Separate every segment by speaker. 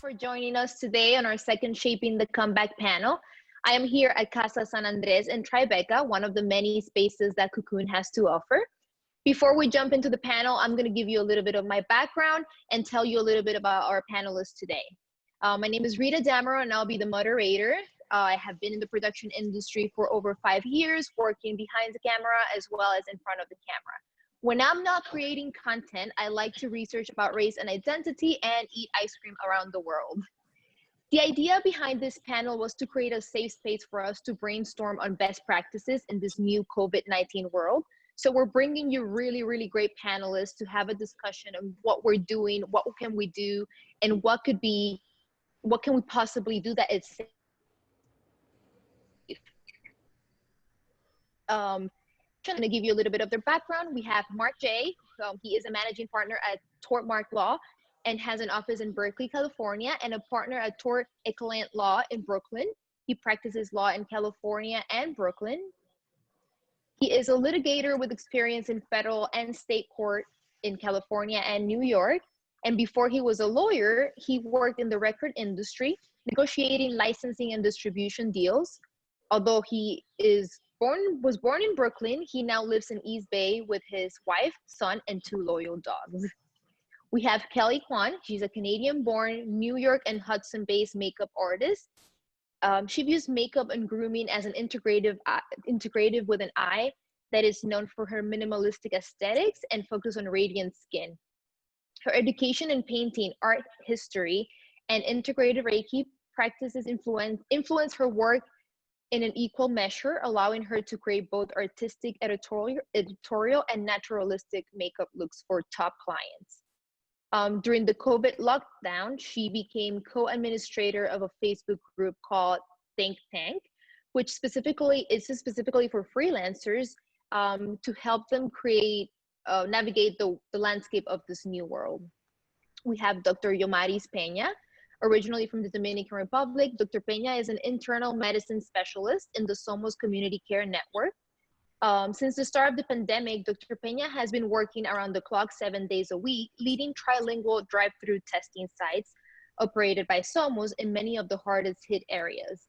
Speaker 1: for joining us today on our second Shaping the Comeback panel. I am here at Casa San Andres in Tribeca, one of the many spaces that Cocoon has to offer. Before we jump into the panel, I'm going to give you a little bit of my background and tell you a little bit about our panelists today. My name is Rita Damaro, and I'll be the moderator. I have been in the production industry for over 5 years, working behind the camera as well as in front of the camera. When I'm not creating content, I like to research about race and identity and eat ice cream around the world. The idea behind this panel was to create a safe space for us to brainstorm on best practices in this new COVID-19 world. So we're bringing you really great panelists to have a discussion on what we're doing, what can we do, and what can we possibly do that is safe. I'm going to give you a little bit of their background. We have Mark J. He is a managing partner at Tortmark Law and has an office in Berkeley, California, and a partner at Tort Equivalent Law in Brooklyn. He practices law in California and Brooklyn. He is a litigator with experience in federal and state court in California and New York. And before he was a lawyer, he worked in the record industry, negotiating licensing and distribution deals. Although he was born in Brooklyn, he now lives in East Bay with his wife, son, and 2 loyal dogs. We have Kelly Kwan. She's a Canadian-born, New York and Hudson-based makeup artist. She views makeup and grooming as an integrative with an eye that is known for her minimalistic aesthetics and focus on radiant skin. Her education in painting, art history, and integrative Reiki practices influence her work in an equal measure, allowing her to create both artistic, editorial, and naturalistic makeup looks for top clients. During the COVID lockdown, she became co-administrator of a Facebook group called Think Tank, which is specifically for freelancers to help them navigate the landscape of this new world. We have Dr. Yamaris Pena. Originally from the Dominican Republic, Dr. Pena is an internal medicine specialist in the Somos Community Care Network. Since the start of the pandemic, Dr. Pena has been working around the clock 7 days a week, leading trilingual drive-through testing sites operated by Somos in many of the hardest hit areas.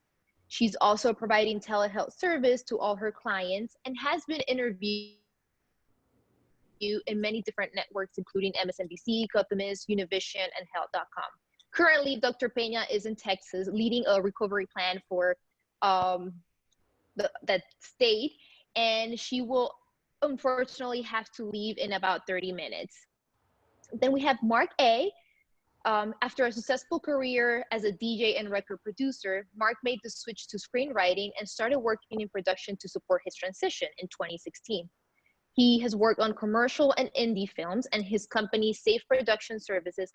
Speaker 1: She's also providing telehealth service to all her clients and has been interviewed in many different networks, including MSNBC, Copamis, Univision, and Health.com. Currently, Dr. Pena is in Texas leading a recovery plan for that state, and she will unfortunately have to leave in about 30 minutes. Then we have Mark A. After a successful career as a DJ and record producer, Mark made the switch to screenwriting and started working in production to support his transition in 2016. He has worked on commercial and indie films, and his company, Safe Production Services,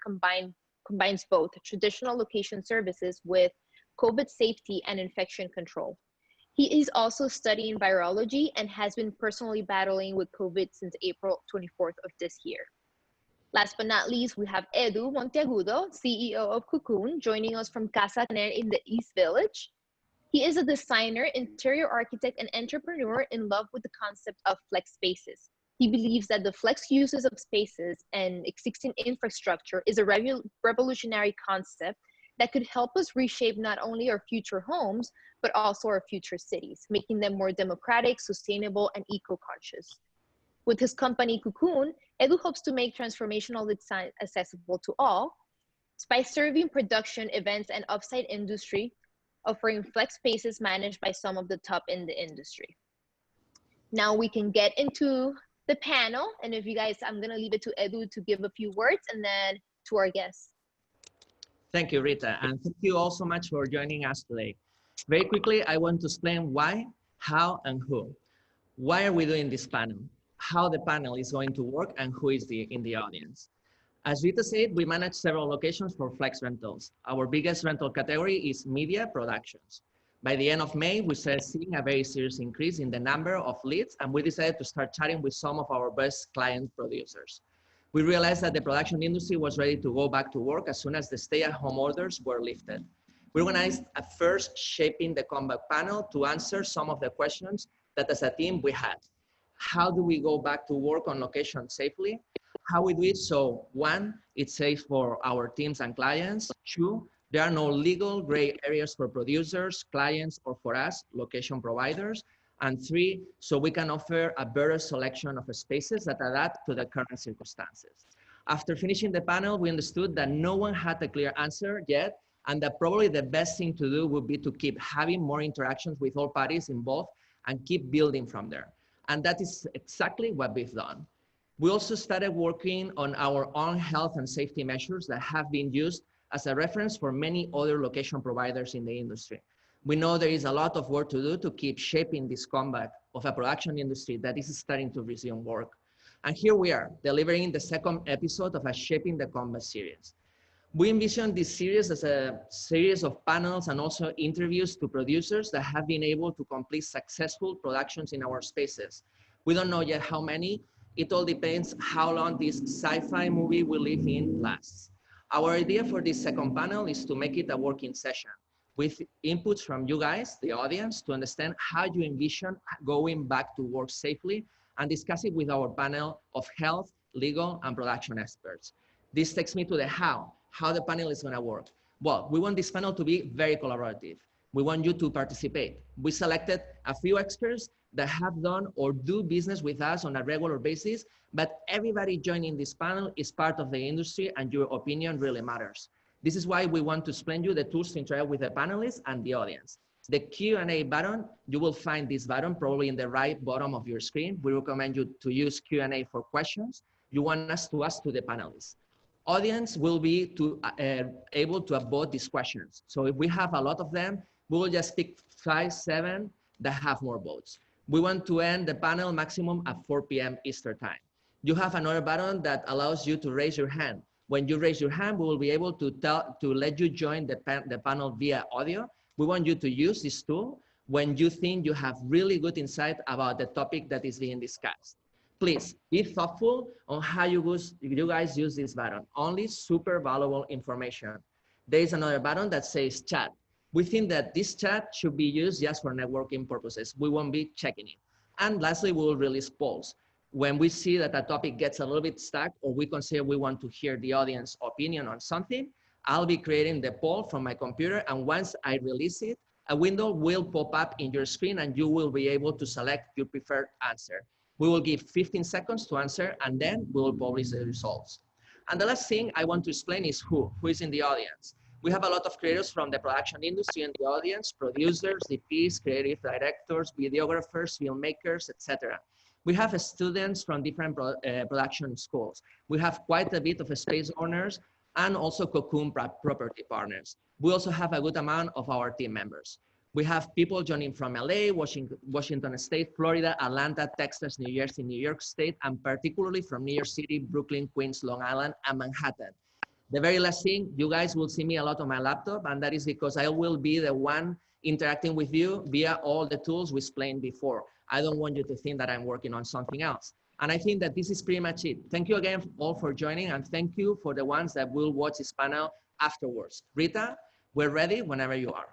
Speaker 1: combines both traditional location services with COVID safety and infection control. He is also studying virology and has been personally battling with COVID since April 24th of this year. Last but not least, we have Edu Monteagudo, CEO of Cocoon, joining us from Casa Caner in the East Village. He is a designer, interior architect, and entrepreneur in love with the concept of flex spaces. He believes that the flex uses of spaces and existing infrastructure is a revolutionary concept that could help us reshape not only our future homes, but also our future cities, making them more democratic, sustainable, and eco-conscious. With his company Cocoon, Edu hopes to make transformational design accessible to all by serving production, events, and offsite industry, offering flex spaces managed by some of the top in the industry. Now we can get into the panel, and if you guys, I'm gonna leave it to Edu to give a few words and then to our guests.
Speaker 2: Thank you, Rita, and thank you all so much for joining us today. Very quickly, I want to explain why, how, and who. Why are we doing this panel? How the panel is going to work and who is in the audience. As Rita said, we manage several locations for flex rentals. Our biggest rental category is media productions. By the end of May, we started seeing a very serious increase in the number of leads, and we decided to start chatting with some of our best client producers. We realized that the production industry was ready to go back to work as soon as the stay-at-home orders were lifted. We organized a first Shaping the Comeback panel to answer some of the questions that as a team we had. How do we go back to work on location safely? How we do it? So one, it's safe for our teams and clients. Two, there are no legal gray areas for producers, clients, or for us, location providers. And three, so we can offer a better selection of spaces that adapt to the current circumstances. After finishing the panel, we understood that no one had a clear answer yet, and that probably the best thing to do would be to keep having more interactions with all parties involved and keep building from there. And that is exactly what we've done. We also started working on our own health and safety measures that have been used as a reference for many other location providers in the industry. We know there is a lot of work to do to keep shaping this comeback of a production industry that is starting to resume work. And here we are, delivering the second episode of a Shaping the Comeback series. We envision this series as a series of panels and also interviews to producers that have been able to complete successful productions in our spaces. We don't know yet how many. It all depends how long this sci-fi movie we live in lasts. Our idea for this second panel is to make it a working session with inputs from you guys, the audience, to understand how you envision going back to work safely and discuss it with our panel of health, legal, and production experts. This takes me to the how the panel is gonna work. Well, we want this panel to be very collaborative. We want you to participate. We selected a few experts that have done or do business with us on a regular basis, but everybody joining this panel is part of the industry and your opinion really matters. This is why we want to explain you the tools to interact with the panelists and the audience. The Q&A button, you will find this button probably in the right bottom of your screen. We recommend you to use Q&A for questions you want us to ask to the panelists. Audience will be able to vote these questions. So if we have a lot of them, we will just pick 5, 7 that have more votes. We want to end the panel maximum at 4 p.m. Eastern time. You have another button that allows you to raise your hand. When you raise your hand, we will be able to let you join the panel via audio. We want you to use this tool when you think you have really good insight about the topic that is being discussed. Please be thoughtful on how you guys use this button. Only super valuable information. There is another button that says chat. We think that this chat should be used just for networking purposes. We won't be checking it. And lastly, we will release polls. When we see that a topic gets a little bit stuck or we consider we want to hear the audience opinion on something, I'll be creating the poll from my computer, and once I release it, a window will pop up in your screen and you will be able to select your preferred answer. We will give 15 seconds to answer and then we will publish the results. And the last thing I want to explain is who is in the audience. We have a lot of creators from the production industry in the audience, producers, DPs, creative directors, videographers, filmmakers, etc. We have students from different production schools. We have quite a bit of space owners and also Cocoon property partners. We also have a good amount of our team members. We have people joining from LA, Washington State, Florida, Atlanta, Texas, New Jersey, New York State, and particularly from New York City, Brooklyn, Queens, Long Island, and Manhattan. The very last thing, you guys will see me a lot on my laptop, and that is because I will be the one interacting with you via all the tools we explained before. I don't want you to think that I'm working on something else. And I think that this is pretty much it. Thank you again all for joining, and thank you for the ones that will watch this panel afterwards. Rita, we're ready whenever you are.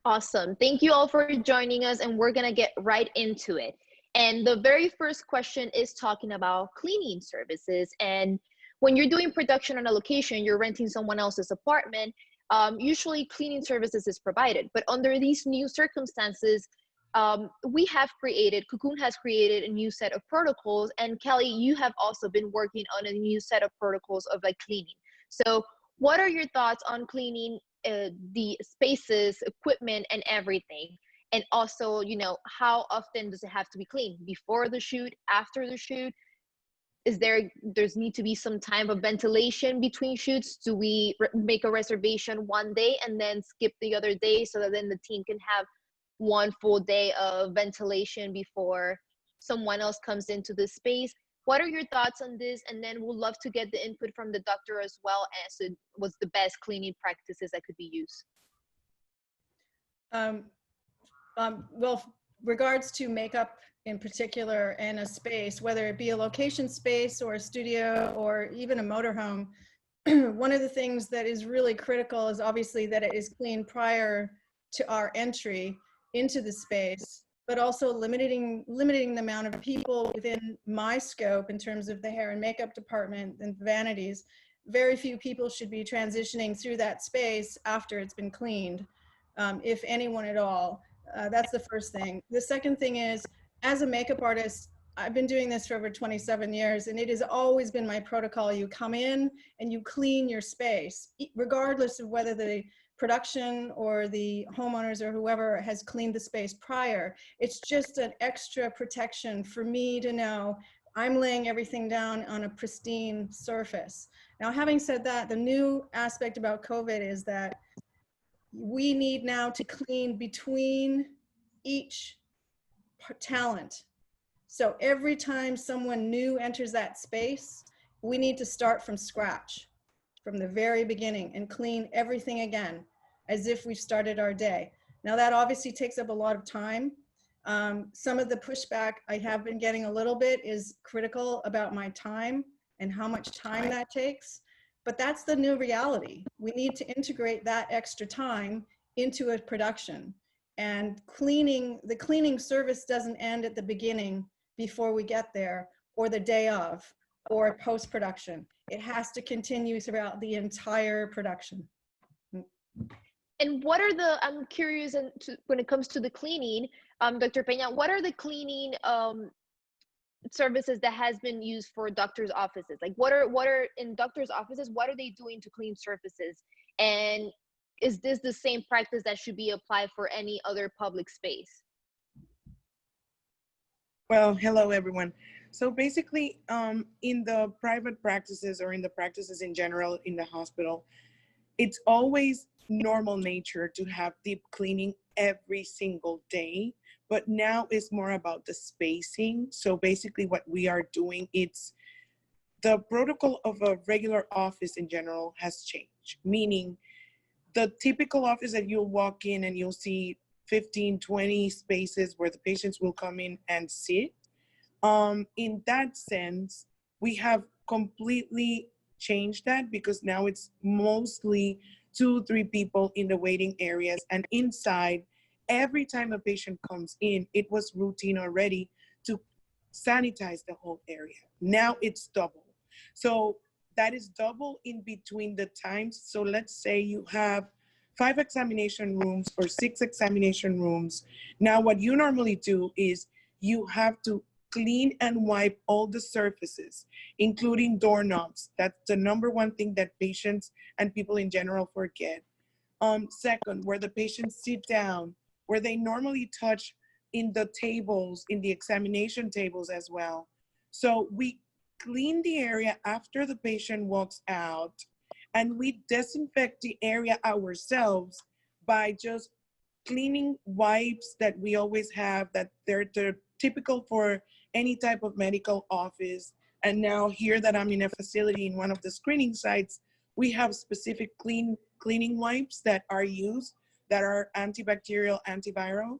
Speaker 1: Awesome. Thank you all for joining us, and we're going to get right into it. And the very first question is talking about cleaning services. And when you're doing production on a location, you're renting someone else's apartment, usually cleaning services is provided. But under these new circumstances, Cocoon has created a new set of protocols. And Kelly, you have also been working on a new set of protocols of like cleaning. So what are your thoughts on cleaning the spaces, equipment, and everything? And also, you know, how often does it have to be cleaned? Before the shoot, after the shoot? There's need to be some time of ventilation between shoots? Do we make a reservation one day and then skip the other day so that then the team can have one full day of ventilation before someone else comes into the space? What are your thoughts on this? And then we'll love to get the input from the doctor as well as to what's the best cleaning practices that could be used.
Speaker 3: Well, regards to makeup in particular in a space, whether it be a location space or a studio or even a motorhome, one of the things that is really critical is obviously that it is clean prior to our entry into the space. but also limiting the amount of people within my scope in terms of the hair and makeup department and vanities. Very few people should be transitioning through that space after it's been cleaned, if anyone at all. That's the first thing. The second thing is, as a makeup artist, I've been doing this for over 27 years, and it has always been my protocol. You come in and you clean your space, regardless of whether the production or the homeowners or whoever has cleaned the space prior. It's just an extra protection for me to know I'm laying everything down on a pristine surface. Now, having said that, the new aspect about COVID is that we need now to clean between each talent. So every time someone new enters that space, we need to start from scratch, from the very beginning, and clean everything again, as if we started our day. Now that obviously takes up a lot of time. Some of the pushback I have been getting a little bit is critical about my time and how much time that takes, but that's the new reality. We need to integrate that extra time into a production. And the cleaning service doesn't end at the beginning before we get there, or the day of, or post-production. It has to continue throughout the entire production.
Speaker 1: And what are the, I'm curious, when it comes to the cleaning, Dr. Pena, what are the cleaning services that has been used for doctors' offices? Like what are in doctors' offices, what are they doing to clean surfaces? And is this the same practice that should be applied for any other public space?
Speaker 4: Well, hello everyone. So basically, in the private practices or in the practices in general in the hospital, it's always normal nature to have deep cleaning every single day, but now it's more about the spacing. So basically what we are doing, it's the protocol of a regular office in general has changed, meaning the typical office that you'll walk in and you'll see 15, 20 spaces where the patients will come in and sit. In that sense, we have completely changed that because now it's mostly 2-3 people in the waiting areas, and inside, every time a patient comes in, it was routine already to sanitize the whole area. Now it's double. So that is double in between the times. So let's say you have 5 examination rooms or 6 examination rooms. Now what you normally do is you have to clean and wipe all the surfaces, including doorknobs. That's the #1 thing that patients and people in general forget. Second, where the patients sit down, where they normally touch in the tables, in the examination tables as well. So we clean the area after the patient walks out, and we disinfect the area ourselves by just cleaning wipes that we always have, that they're typical for any type of medical office. And now here that I'm in a facility in one of the screening sites, we have specific cleaning wipes that are used that are antibacterial, antiviral.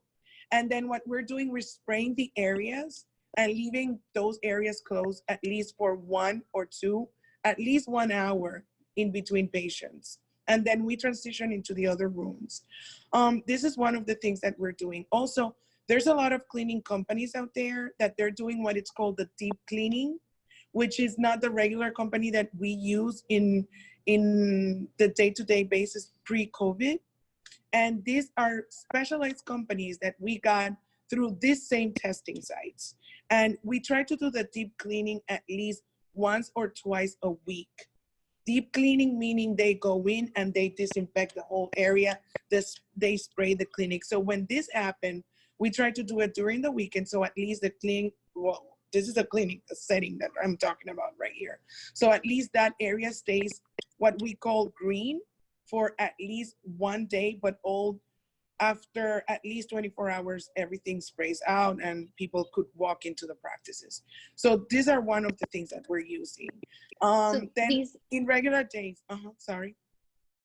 Speaker 4: And then what we're doing, we're spraying the areas and leaving those areas closed at least for 1 or 2, at least 1 hour in between patients. And then we transition into the other rooms. This is one of the things that we're doing. Also, there's a lot of cleaning companies out there that they're doing what it's called the deep cleaning, which is not the regular company that we use in the day-to-day basis pre-COVID. And these are specialized companies that we got through these same testing sites. And we try to do the deep cleaning at least once or twice a week. Deep cleaning meaning they go in and they disinfect the whole area, they spray the clinic. So when this happened, we try to do it during the weekend, so at least the clinic, well, this is a clinic, a setting that I'm talking about right here. So at least that area stays what we call green for at least 1 day, but all after at least 24 hours, everything sprays out and people could walk into the practices. So these are one of the things that we're using. Then in regular days, sorry.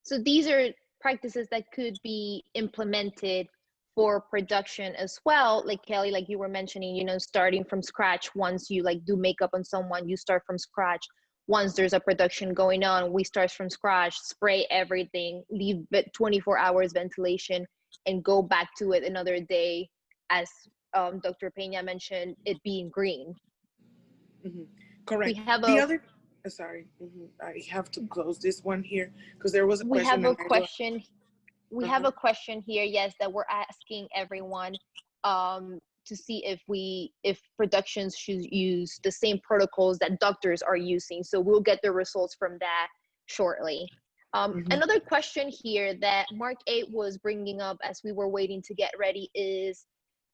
Speaker 1: So these are practices that could be implemented for production as well, like Kelly, like you were mentioning, you know, starting from scratch. Once you like do makeup on someone, you start from scratch. Once there's a production going on, we start from scratch, spray everything, leave it 24 hours ventilation, and go back to it another day as Dr. Pena mentioned it being green.
Speaker 4: Mhm. Correct.
Speaker 1: We have
Speaker 4: The
Speaker 1: a
Speaker 4: other, sorry, I have to close this one here because there was a
Speaker 1: we
Speaker 4: question.
Speaker 1: have a
Speaker 4: and I will-
Speaker 1: question. We have a question here, yes, that we're asking everyone to see if productions should use the same protocols that doctors are using. So we'll get the results from that shortly. Another question here that Mark 8 was bringing up as we were waiting to get ready is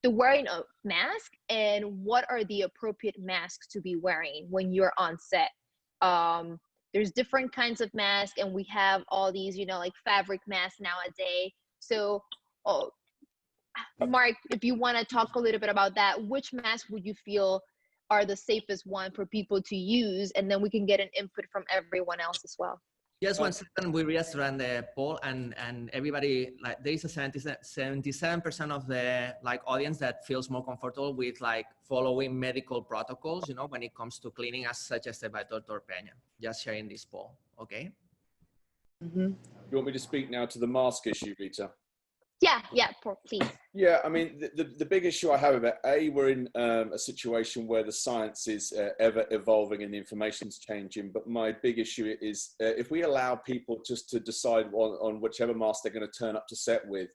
Speaker 1: the wearing of mask and what are the appropriate masks to be wearing when you're on set. There's different kinds of masks and we have all these, you know, like fabric masks nowadays. So, Mark, if you want to talk a little bit about that, which mask would you feel are the safest one for people to use? And then we can get an input from everyone else as well.
Speaker 2: Just 1 second, we just ran the poll and everybody, like there is a 77% of the like audience that feels more comfortable with like following medical protocols, you know, when it comes to cleaning as suggested by Dr. Pena. Just sharing this poll, okay?
Speaker 5: You want me to speak now to the mask issue, Rita?
Speaker 1: Yeah, please.
Speaker 5: Yeah, I mean, the big issue I have about we're in a situation where the science is ever evolving and the information's changing. But my big issue is if we allow people just to decide on whichever mask they're going to turn up to set with,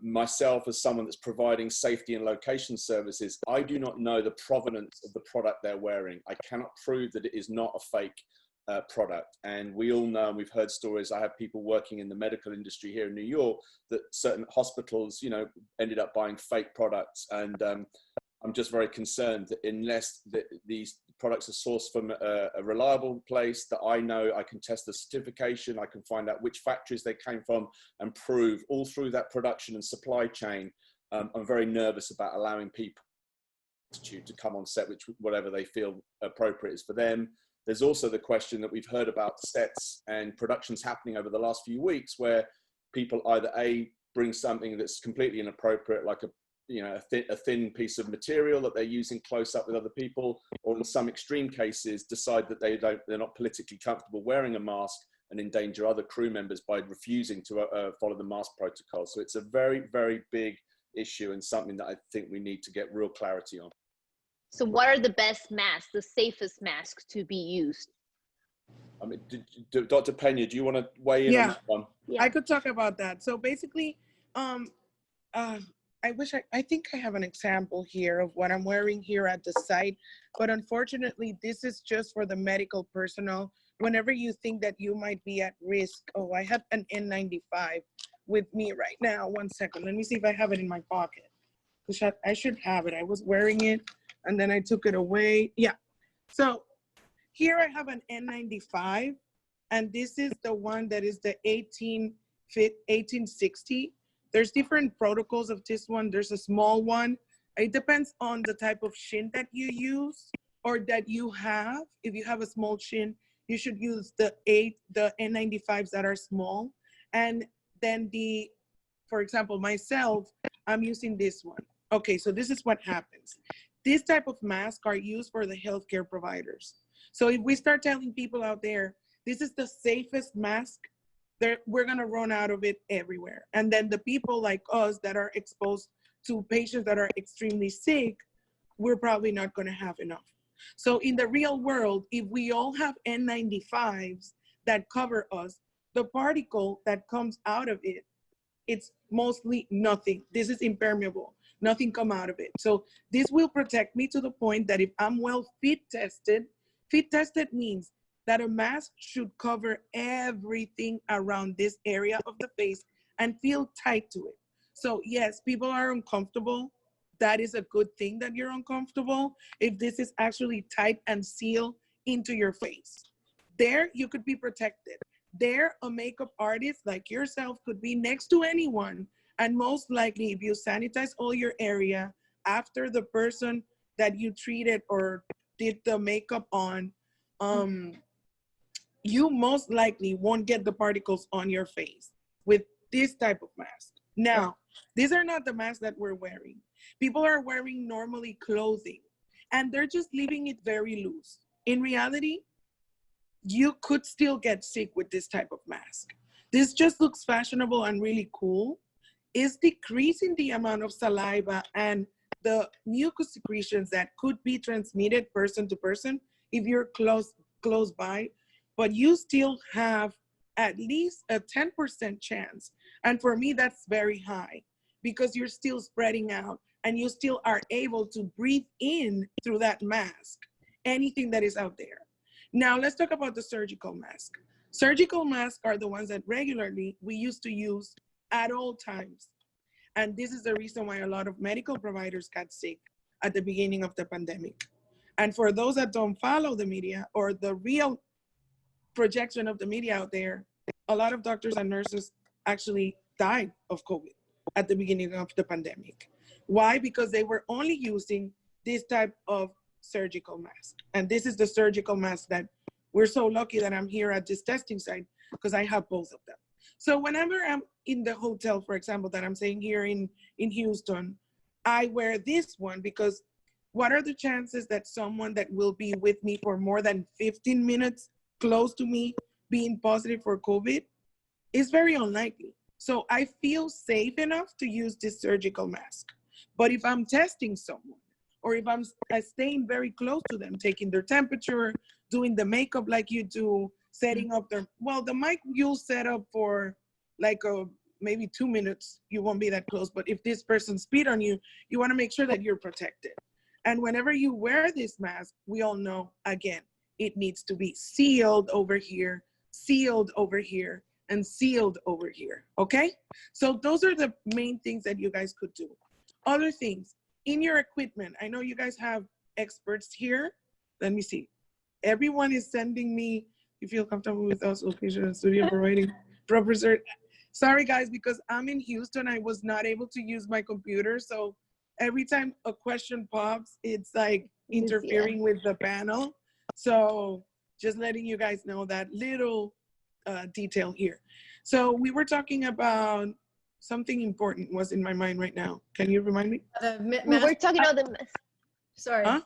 Speaker 5: myself as someone that's providing safety and location services, I do not know the provenance of the product they're wearing. I cannot prove that it is not a fake product. And we all know, and we've heard stories, I have people working in the medical industry here in New York, that certain hospitals, you know, ended up buying fake products. And I'm just very concerned that unless these products are sourced from a reliable place that I know, I can test the certification, I can find out which factories they came from and prove all through that production and supply chain. I'm very nervous about allowing people to come on set, which whatever they feel appropriate is for them. There's also the question that we've heard about sets and productions happening over the last few weeks where people either bring something that's completely inappropriate, like a thin piece of material that they're using close up with other people, or in some extreme cases decide that they're not politically comfortable wearing a mask and endanger other crew members by refusing to follow the mask protocol. So it's a very, very big issue and something that I think we need to get real clarity on.
Speaker 1: So what are the best masks, the safest masks to be used?
Speaker 5: I mean, Dr. Pena, do you want to weigh in on that one?
Speaker 1: Yeah.
Speaker 4: I could talk about that. So basically, I think I have an example here of what I'm wearing here at the site, but unfortunately, this is just for the medical personnel. Whenever you think that you might be at risk, oh, I have an N95 with me right now. 1 second, let me see if I have it in my pocket. I should have it. I was wearing it and then I took it away. Yeah. So here I have an N95 and this is the one that is the 1860. There's different protocols of this one. There's a small one. It depends on the type of shin that you use or that you have. If you have a small shin, you should use the N95s that are small. And then for example, myself, I'm using this one. Okay, so this is what happens. This type of masks are used for the healthcare providers. So if we start telling people out there, this is the safest mask, we're gonna run out of it everywhere. And then the people like us that are exposed to patients that are extremely sick, we're probably not gonna have enough. So in the real world, if we all have N95s that cover us, the particle that comes out of it, it's mostly nothing. This is impermeable, nothing come out of it. So this will protect me to the point that if I'm well fit tested means that a mask should cover everything around this area of the face and feel tight to it. So yes, people are uncomfortable. That is a good thing that you're uncomfortable if this is actually tight and sealed into your face. There, you could be protected. There, a makeup artist like yourself could be next to anyone. And most likely, if you sanitize all your area after the person that you treated or did the makeup on, you most likely won't get the particles on your face with this type of mask. Now, these are not the masks that we're wearing. People are wearing normally clothing and they're just leaving it very loose. In reality, you could still get sick with this type of mask. This just looks fashionable and really cool. It's decreasing the amount of saliva and the mucus secretions that could be transmitted person to person if you're close by, but you still have at least a 10% chance. And for me, that's very high because you're still spreading out and you still are able to breathe in through that mask, anything that is out there. Now, let's talk about the surgical mask. Surgical masks are the ones that regularly we used to use at all times. And this is the reason why a lot of medical providers got sick at the beginning of the pandemic. And for those that don't follow the media or the real projection of the media out there, a lot of doctors and nurses actually died of COVID at the beginning of the pandemic. Why? Because they were only using this type of surgical mask. And this is the surgical mask that we're so lucky that I'm here at this testing site because I have both of them. So whenever I'm in the hotel, for example, that I'm staying here in Houston, I wear this one because what are the chances that someone that will be with me for more than 15 minutes close to me being positive for COVID is very unlikely. So I feel safe enough to use this surgical mask. But if I'm testing someone, or if I'm staying very close to them, taking their temperature, doing the makeup like you do, setting up their, well, the mic you'll set up for like maybe 2 minutes, you won't be that close. But if this person spit on you, you want to make sure that you're protected. And whenever you wear this mask, we all know, again, it needs to be sealed over here, sealed over here, and sealed over here, okay? So those are the main things that you guys could do. Other things, in your equipment, I know you guys have experts here. Let me see. Everyone is sending me, you feel comfortable with us, location and studio providing proper cert. Sorry guys, because I'm in Houston, I was not able to use my computer. So every time a question pops, it's like interfering with the panel. So just letting you guys know that little detail here. So we were talking about something important was in my mind right now. Can you remind me?
Speaker 1: We were talking about the mask.
Speaker 3: Sorry.
Speaker 4: Huh?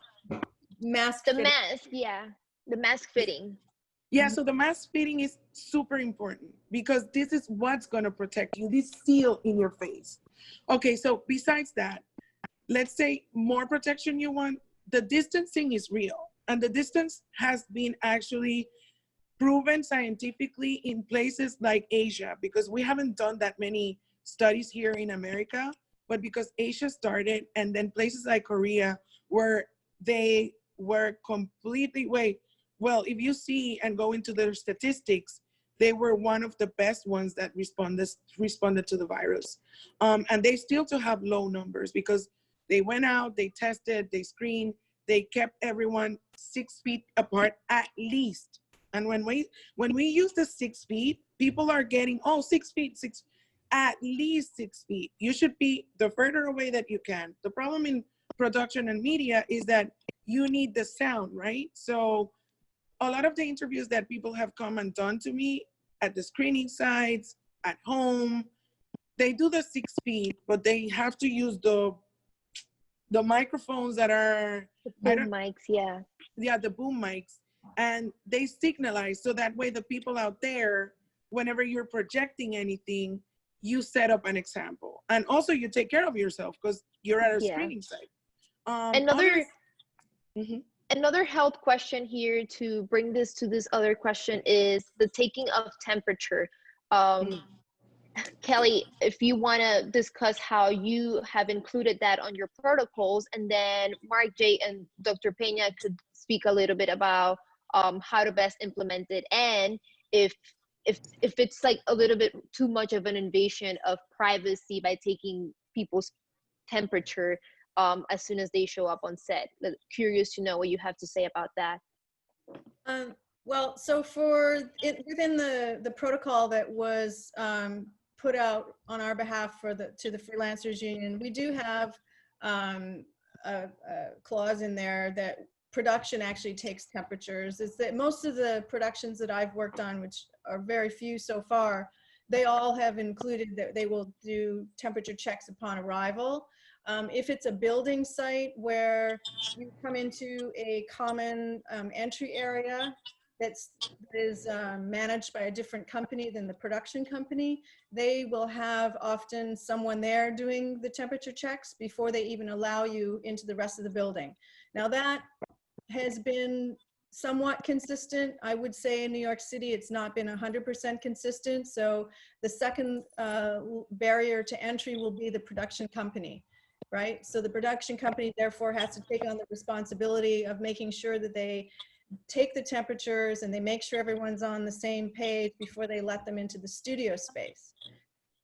Speaker 3: Mask.
Speaker 1: The
Speaker 3: fitting.
Speaker 1: mask, yeah. The mask fitting.
Speaker 4: Yeah, so the mask fitting is super important because this is what's going to protect you, this seal in your face. Okay, so besides that, let's say more protection you want, the distancing is real. And the distance has been actually proven scientifically in places like Asia, because we haven't done that many studies here in America, but because Asia started, and then places like Korea where they were completely, well, if you see and go into their statistics, they were one of the best ones that responded to the virus. And they still to have low numbers because they went out, they tested, they screened, they kept everyone 6 feet apart at least. And when we use the 6 feet, people are getting, 6 feet, at least 6 feet. You should be the further away that you can. The problem in production and media is that you need the sound, right? So a lot of the interviews that people have come and done to me at the screening sites, at home, they do the 6 feet, but they have to use the microphones that are
Speaker 1: The boom mics, yeah.
Speaker 4: Yeah, the boom mics, and they signalize so that way the people out there, whenever you're projecting anything, you set up an example, and also you take care of yourself because you're at a screening site.
Speaker 1: Another health question here to bring this to this other question is the taking of temperature. Kelly, if you want to discuss how you have included that on your protocols, and then Mark J and Dr. Pena could speak a little bit about how to best implement it, and if it's like a little bit too much of an invasion of privacy by taking people's temperature as soon as they show up on set. Curious to know what you have to say about that.
Speaker 3: Well, so within the protocol that was put out on our behalf to the freelancers union, we do have a clause in there that production actually takes temperatures. Is that most of the productions that I've worked on, which are very few so far, they all have included that they will do temperature checks upon arrival. If it's a building site where you come into a common entry area, that is managed by a different company than the production company, they will have often someone there doing the temperature checks before they even allow you into the rest of the building. Now that has been somewhat consistent. I would say in New York City, it's not been 100% consistent. So the second barrier to entry will be the production company, right? So the production company therefore has to take on the responsibility of making sure that they take the temperatures and they make sure everyone's on the same page before they let them into the studio space.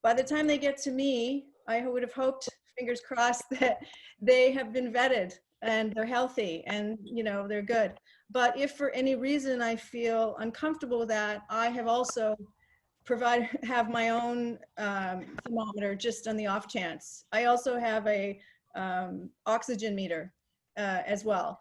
Speaker 3: By the time they get to me, I would have hoped, fingers crossed, that they have been vetted and they're healthy and, you know, they're good. But if for any reason I feel uncomfortable with that, I have also have my own thermometer just on the off chance. I also have a oxygen meter as well.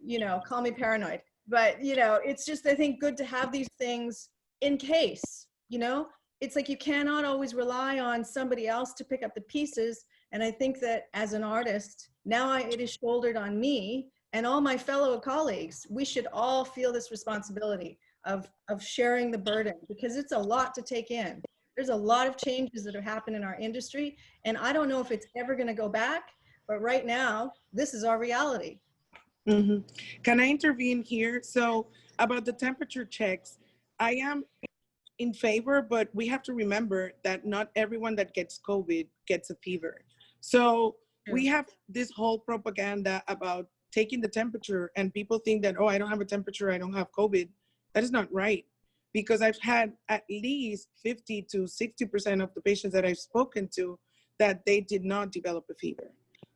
Speaker 3: You know, call me paranoid, but you know, it's just, I think, good to have these things in case, you know. It's like you cannot always rely on somebody else to pick up the pieces. And I think that as an artist, now it is shouldered on me and all my fellow colleagues. We should all feel this responsibility of sharing the burden, because it's a lot to take in. There's a lot of changes that have happened in our industry, and I don't know if it's ever going to go back, but right now, this is our reality.
Speaker 4: Mm-hmm. Can I intervene here? So about the temperature checks, I am in favor, but we have to remember that not everyone that gets COVID gets a fever. So we have this whole propaganda about taking the temperature, and people think that, oh, I don't have a temperature, I don't have COVID. That is not right, because I've had at least 50 to 60% of the patients that I've spoken to that they did not develop a fever.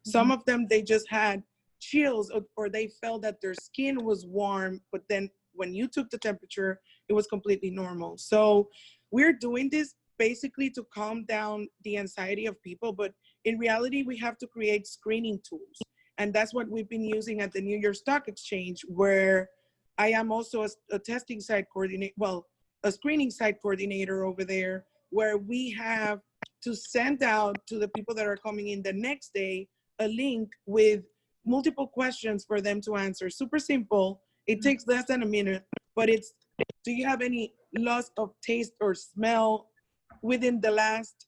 Speaker 4: Some of them, they just had chills, or they felt that their skin was warm, but then when you took the temperature, it was completely normal. So we're doing this basically to calm down the anxiety of people, but in reality, we have to create screening tools. And that's what we've been using at the New York Stock Exchange, where I am also a testing site coordinator, well, a screening site coordinator over there, where we have to send out to the people that are coming in the next day a link with multiple questions for them to answer. Super simple. It takes less than a minute, but it's, do you have any loss of taste or smell within the last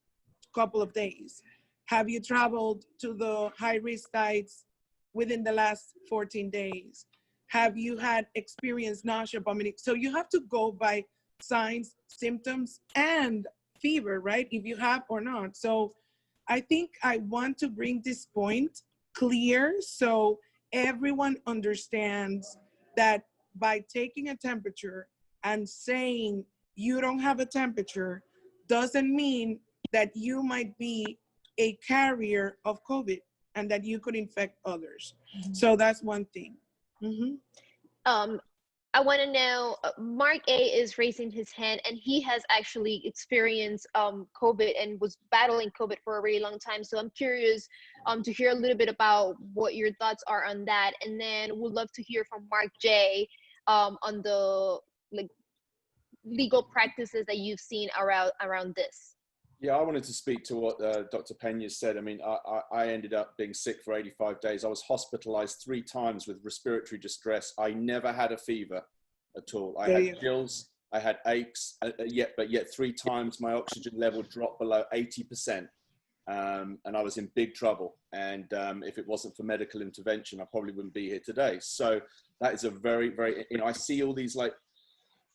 Speaker 4: couple of days? Have you traveled to the high-risk sites within the last 14 days? Have you had experienced nausea, vomiting? So you have to go by signs, symptoms, and fever, right? If you have or not. So I think I want to bring this point clear so everyone understands that by taking a temperature and saying you don't have a temperature doesn't mean that you might be a carrier of COVID and that you could infect others. So that's one thing.
Speaker 1: I want to know, Mark A is raising his hand, and he has actually experienced COVID and was battling COVID for a really long time. So I'm curious to hear a little bit about what your thoughts are on that. And then we'd love to hear from Mark J on the legal practices that you've seen around this.
Speaker 5: Yeah, I wanted to speak to what Dr. Pena said. I mean, I ended up being sick for 85 days. I was hospitalized 3 times with respiratory distress. I never had a fever at all. I had chills, I had aches, but yet 3 times my oxygen level dropped below 80%. And I was in big trouble. And if it wasn't for medical intervention, I probably wouldn't be here today. So that is a very, very, you know, I see all these like,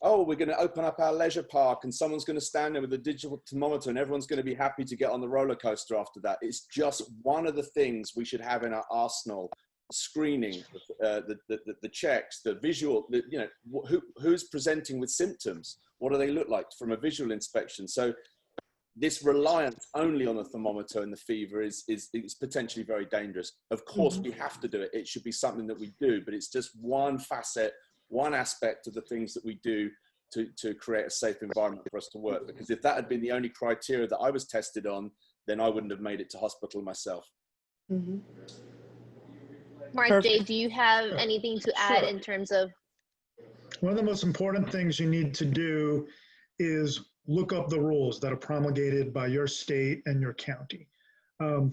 Speaker 5: oh, we're going to open up our leisure park and someone's going to stand there with a digital thermometer and everyone's going to be happy to get on the roller coaster after that. It's just one of the things we should have in our arsenal: screening, the checks, the visual, you know, who's presenting with symptoms? What do they look like from a visual inspection? So this reliance only on the thermometer and the fever is potentially very dangerous. Of course, we have to do it. It should be something that we do, but it's just one facet, one aspect of the things that we do to create a safe environment for us to work. Because if that had been the only criteria that I was tested on, then I wouldn't have made it to hospital myself.
Speaker 1: Mark J, do you have anything to add in terms of?
Speaker 6: One of the most important things you need to do is look up the rules that are promulgated by your state and your county.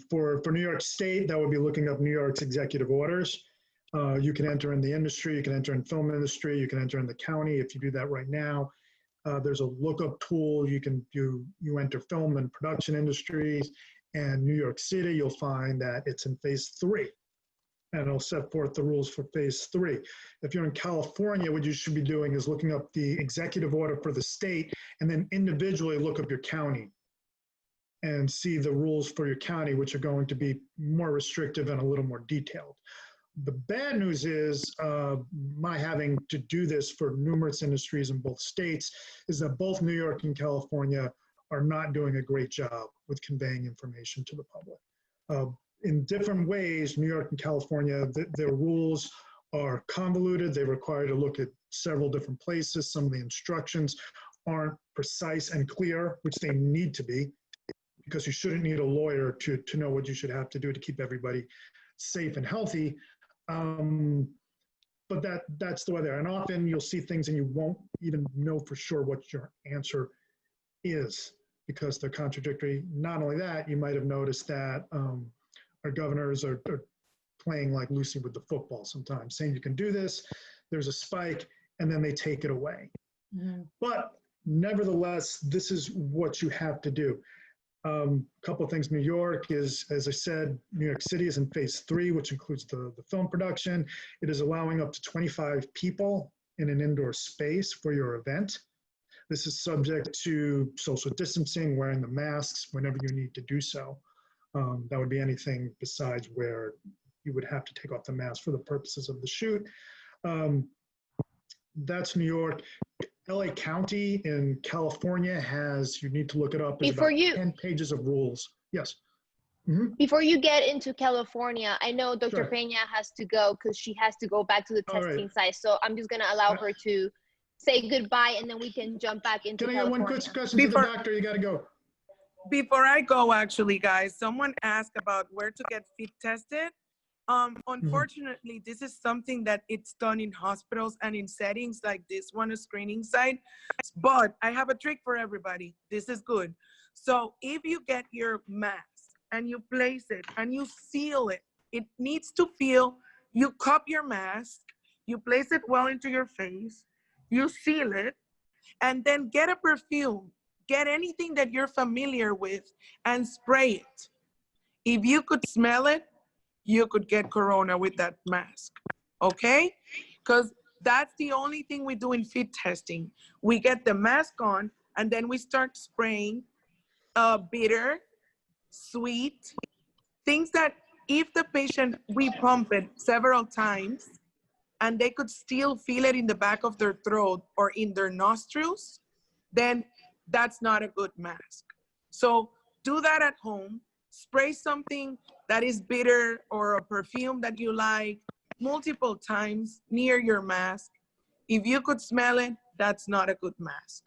Speaker 6: For New York State, that would be looking up New York's executive orders. You can enter in the industry, you can enter in film industry, you can enter in the county. If you do that right now, there's a lookup tool. You enter film and production industries, and New York City, you'll find that it's in phase 3. And it'll set forth the rules for phase 3. If you're in California, what you should be doing is looking up the executive order for the state, and then individually look up your county and see the rules for your county, which are going to be more restrictive and a little more detailed. The bad news is my having to do this for numerous industries in both states is that both New York and California are not doing a great job with conveying information to the public. In different ways, New York and California, their rules are convoluted. They require to look at several different places. Some of the instructions aren't precise and clear, which they need to be, because you shouldn't need a lawyer to know what you should have to do to keep everybody safe and healthy. But that's the way there. And often you'll see things and you won't even know for sure what your answer is because they're contradictory. Not only that, you might have noticed that our governors are playing like Lucy with the football sometimes, saying you can do this, there's a spike, and then they take it away. Mm-hmm. But nevertheless, this is what you have to do. A couple of things. New York is, as I said, New York City is in phase 3, which includes the film production. It is allowing up to 25 people in an indoor space for your event. This is subject to social distancing, wearing the masks whenever you need to do so. That would be anything besides where you would have to take off the mask for the purposes of the shoot. That's New York. LA County in California has, you need to look it up, there's about 10 pages of rules. Yes. Mm-hmm.
Speaker 1: Before you get into California, I know Dr.
Speaker 6: Sure.
Speaker 1: Pena has to go because she has to go back to the testing site. So I'm just going to allow her to say goodbye and then we can jump back into California.
Speaker 6: Can I get one quick question to the doctor? You got to go.
Speaker 4: Before I go, actually, guys, someone asked about where to get fit tested. Unfortunately, this is something that it's done in hospitals and in settings like this one, a screening site. But I have a trick for everybody. This is good. So if you get your mask and you place it and you seal it, it needs to feel, you cup your mask, you place it well into your face, you seal it, and then get a perfume. Get anything that you're familiar with and spray it. If you could smell it, you could get corona with that mask, okay? Because that's the only thing we do in fit testing. We get the mask on and then we start spraying bitter, sweet, things that if the patient, we pump it several times and they could still feel it in the back of their throat or in their nostrils, then that's not a good mask. So do that at home. Spray something that is bitter or a perfume that you like multiple times near your mask. If you could smell it, that's not a good mask.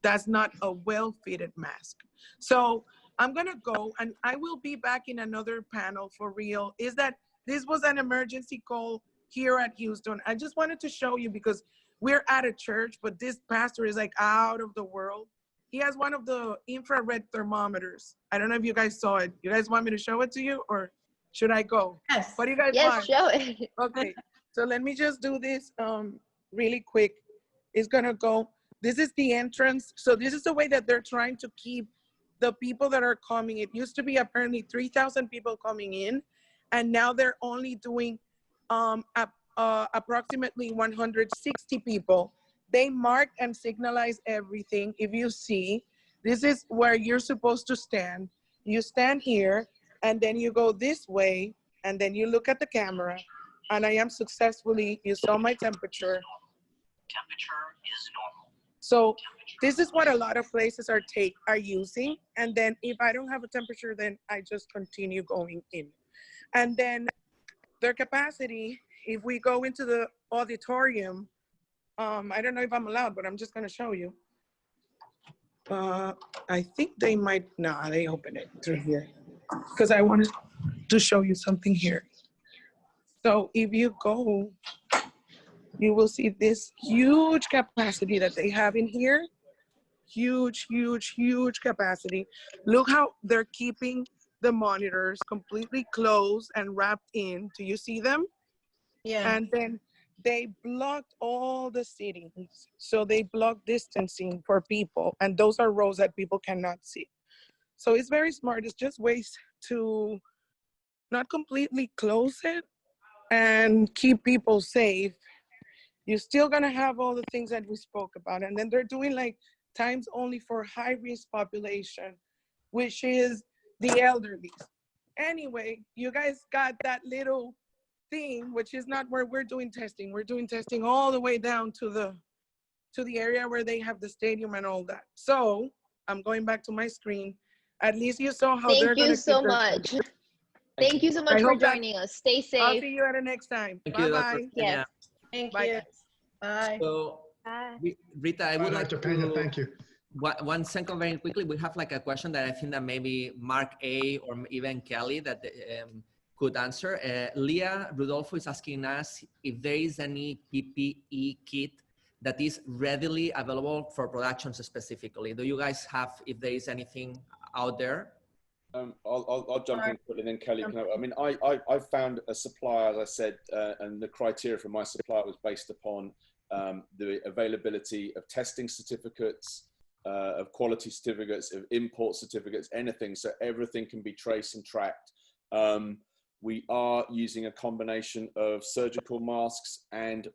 Speaker 4: That's not a well-fitted mask. So I'm gonna go and I will be back in another panel for real. Is that this was an emergency call here at Houston. I just wanted to show you because we're at a church, but this pastor is like out of the world. He has one of the infrared thermometers. I don't know if you guys saw it. You guys want me to show it to you or should I go?
Speaker 1: Yes.
Speaker 4: What do you guys want?
Speaker 1: Yes, show it.
Speaker 4: Okay, so let me just do this really quick. It's gonna go, this is the entrance. So this is the way that they're trying to keep the people that are coming. It used to be apparently 3,000 people coming in and now they're only doing approximately 160 people. They mark and signalize everything. If you see, this is where you're supposed to stand. You stand here, and then you go this way, and then you look at the camera, and I am successfully, you saw my temperature. Temperature is normal. So this is what a lot of places are using, and then if I don't have a temperature, then I just continue going in. And then their capacity, if we go into the auditorium, I don't know if I'm allowed, but I'm just gonna show you. I think they might, nah, they open it through here because I wanted to show you something here. So if you go, you will see this huge capacity that they have in here. Huge, huge, huge capacity. Look how they're keeping the monitors completely closed and wrapped in. Do you see them?
Speaker 3: Yeah.
Speaker 4: And then they blocked all the cities. So they blocked distancing for people. And those are roads that people cannot see. So it's very smart. It's just ways to not completely close it and keep people safe. You're still gonna have all the things that we spoke about. And then they're doing like times only for high risk population, which is the elderly. Anyway, you guys got that little thing, which is not where we're doing testing. We're doing testing all the way down to the area where they have the stadium and all that. So I'm going back to my screen. At least you saw how they're
Speaker 1: Thank you
Speaker 4: gonna
Speaker 1: so
Speaker 4: keep their.
Speaker 1: much. Thank you so
Speaker 4: I
Speaker 1: much for
Speaker 4: hope that
Speaker 1: joining us. Stay
Speaker 4: I'll
Speaker 1: safe.
Speaker 4: see you at the next time.
Speaker 2: Thank
Speaker 4: Bye
Speaker 2: you, Dr.
Speaker 4: bye.
Speaker 2: Pena.
Speaker 1: Yes.
Speaker 3: Thank
Speaker 4: Bye
Speaker 3: you.
Speaker 4: guys.
Speaker 3: Bye.
Speaker 2: So,
Speaker 1: Bye.
Speaker 2: Rita, I
Speaker 6: Bye,
Speaker 2: would like
Speaker 6: Dr. Pena,
Speaker 2: to,
Speaker 6: thank you.
Speaker 2: 1 second very quickly. We have like a question that I think that maybe Mark A. or even Kelly that could answer. Leah Rudolfo is asking us if there is any PPE kit that is readily available for productions specifically. Do you guys have, if there is anything out there?
Speaker 5: I'll jump in quickly, and then Kelly can. I mean, I found a supplier, as I said, and the criteria for my supplier was based upon the availability of testing certificates, of quality certificates, of import certificates, anything. So everything can be traced and tracked. We are using a combination of surgical masks, and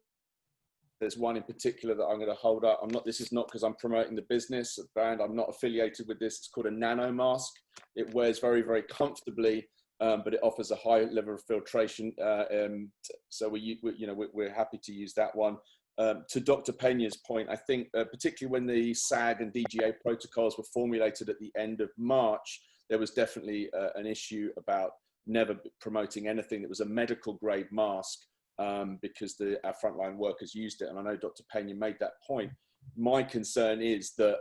Speaker 5: there's one in particular that I'm going to hold up. This is not because I'm promoting the business brand. I'm not affiliated with this. It's called a Nano Mask. It wears very, very comfortably, but it offers a high level of filtration. So we're happy to use that one. To Dr. Pena's point, I think particularly when the SAG and DGA protocols were formulated at the end of March, there was definitely an issue about never promoting anything that was a medical grade mask. Because our frontline workers used it. And I know Dr. Pena made that point. My concern is that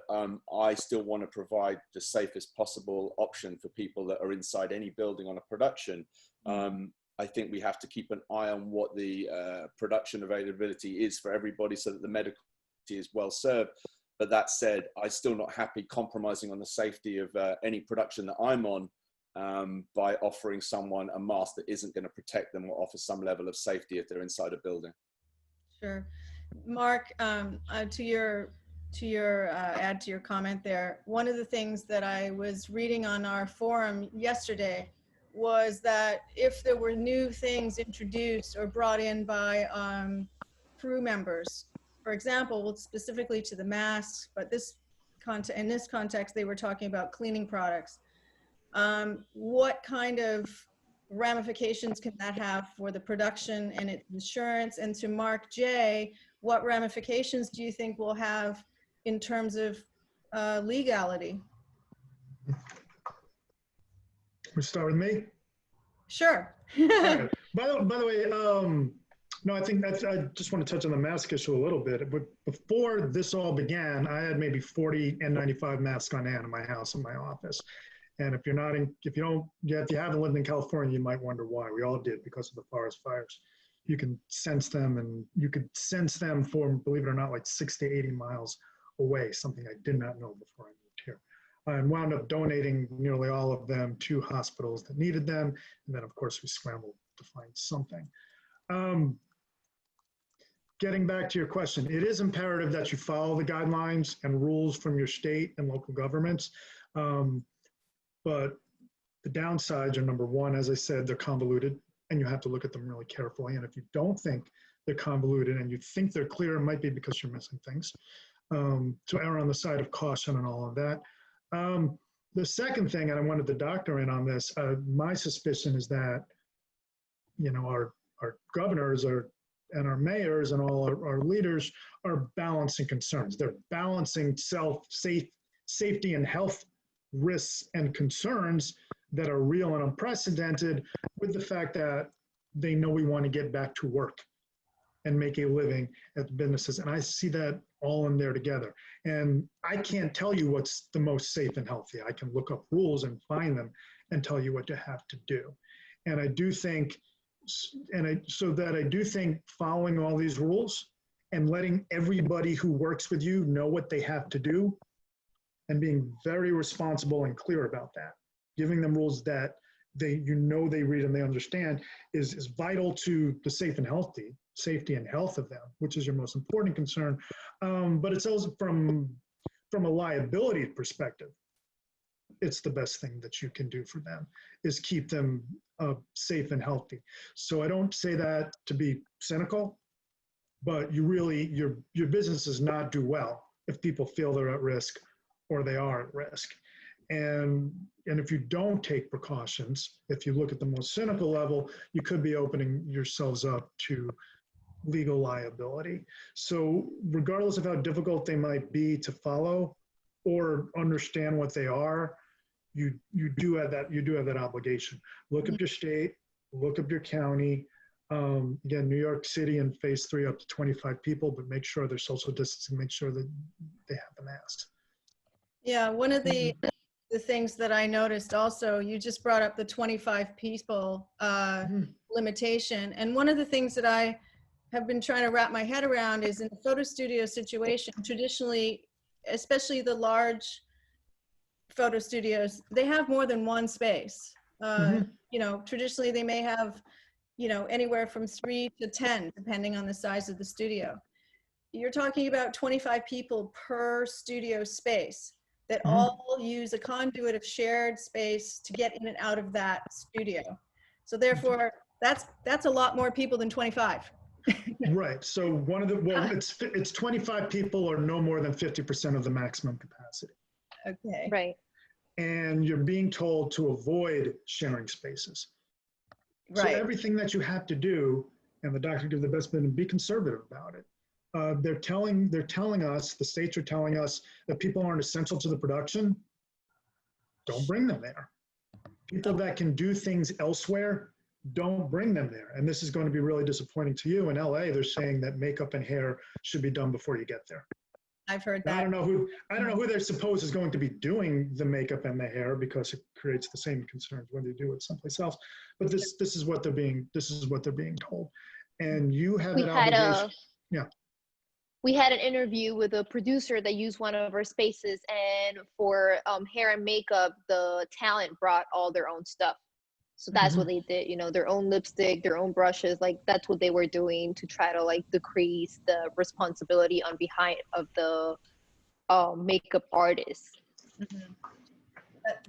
Speaker 5: I still want to provide the safest possible option for people that are inside any building on a production. I think we have to keep an eye on what the production availability is for everybody so that the medical is well served. But that said, I'm still not happy compromising on the safety of any production that I'm on by offering someone a mask that isn't going to protect them or offer some level of safety if they're inside a building.
Speaker 3: Sure. Mark, to your add to your comment there, one of the things that I was reading on our forum yesterday was that if there were new things introduced or brought in by crew members, for example, specifically to the masks, but in this context, they were talking about cleaning products. What kind of ramifications can that have for the production and its insurance? And to Mark J, what ramifications do you think will have in terms of legality?
Speaker 6: We start with me?
Speaker 3: Sure.
Speaker 6: Right. By the way, no, I think I just want to touch on the mask issue a little bit. But before this all began, I had maybe 40 N95 masks on hand in my house, in my office. And if you haven't lived in California, you might wonder why. We all did because of the forest fires. You can sense them, and you could sense them from, believe it or not, like 60 to 80 miles away, something I did not know before I moved here. I wound up donating nearly all of them to hospitals that needed them. And then, of course, we scrambled to find something. Getting back to your question, it is imperative that you follow the guidelines and rules from your state and local governments. But the downsides are, number one, as I said, they're convoluted, and you have to look at them really carefully. And if you don't think they're convoluted and you think they're clear, it might be because you're missing things. So err on the side of caution and all of that. The second thing, and I wanted the doctor in on this, my suspicion is that, our governors and our mayors and all our leaders are balancing concerns. They're balancing safety and health risks and concerns that are real and unprecedented with the fact that they know we want to get back to work and make a living at the businesses. And I see that all in there together. And I can't tell you what's the most safe and healthy. I can look up rules and find them and tell you what you have to do. And I do think, following all these rules and letting everybody who works with you know what they have to do and being very responsible and clear about that, giving them rules that you know they read and they understand is vital to the safety and health of them, which is your most important concern. But it's also from a liability perspective, it's the best thing that you can do for them is keep them safe and healthy. So I don't say that to be cynical, but your business does not do well if people feel they're at risk or they are at risk. And if you don't take precautions, if you look at the most cynical level, you could be opening yourselves up to legal liability. So regardless of how difficult they might be to follow or understand what they are, you do have that obligation. Look up your state, look up your county. Again, New York City in phase 3 up to 25 people, but make sure they're social distancing, make sure that they have the masks.
Speaker 3: Yeah, one of the things that I noticed also, you just brought up the 25 people limitation. And one of the things that I have been trying to wrap my head around is in a photo studio situation, traditionally, especially the large photo studios, they have more than one space. You know, traditionally they may have, you know, anywhere from 3 to 10, depending on the size of the studio. You're talking about 25 people per studio space that all use a conduit of shared space to get in and out of that studio. So therefore, that's a lot more people than 25.
Speaker 6: Right. So it's 25 people or no more than 50% of the maximum capacity.
Speaker 3: Okay.
Speaker 1: Right.
Speaker 6: And you're being told to avoid sharing spaces.
Speaker 3: Right.
Speaker 6: So everything that you have to do, and the doctor give the best bit and be conservative about it. They're telling us, the states are telling us that people aren't essential to the production. Don't bring them there. People that can do things elsewhere, don't bring them there. And this is going to be really disappointing to you. In LA, they're saying that makeup and hair should be done before you get there.
Speaker 3: I've heard that.
Speaker 6: I don't know who they suppose is going to be doing the makeup and the hair, because it creates the same concerns when they do it someplace else. But this is what they're being told, and you have that obligation. Yeah.
Speaker 1: We had an interview with a producer that used one of our spaces, and for hair and makeup, the talent brought all their own stuff. So that's what they did, you know, their own lipstick, their own brushes, like that's what they were doing to try to like decrease the responsibility on behalf of the makeup artists.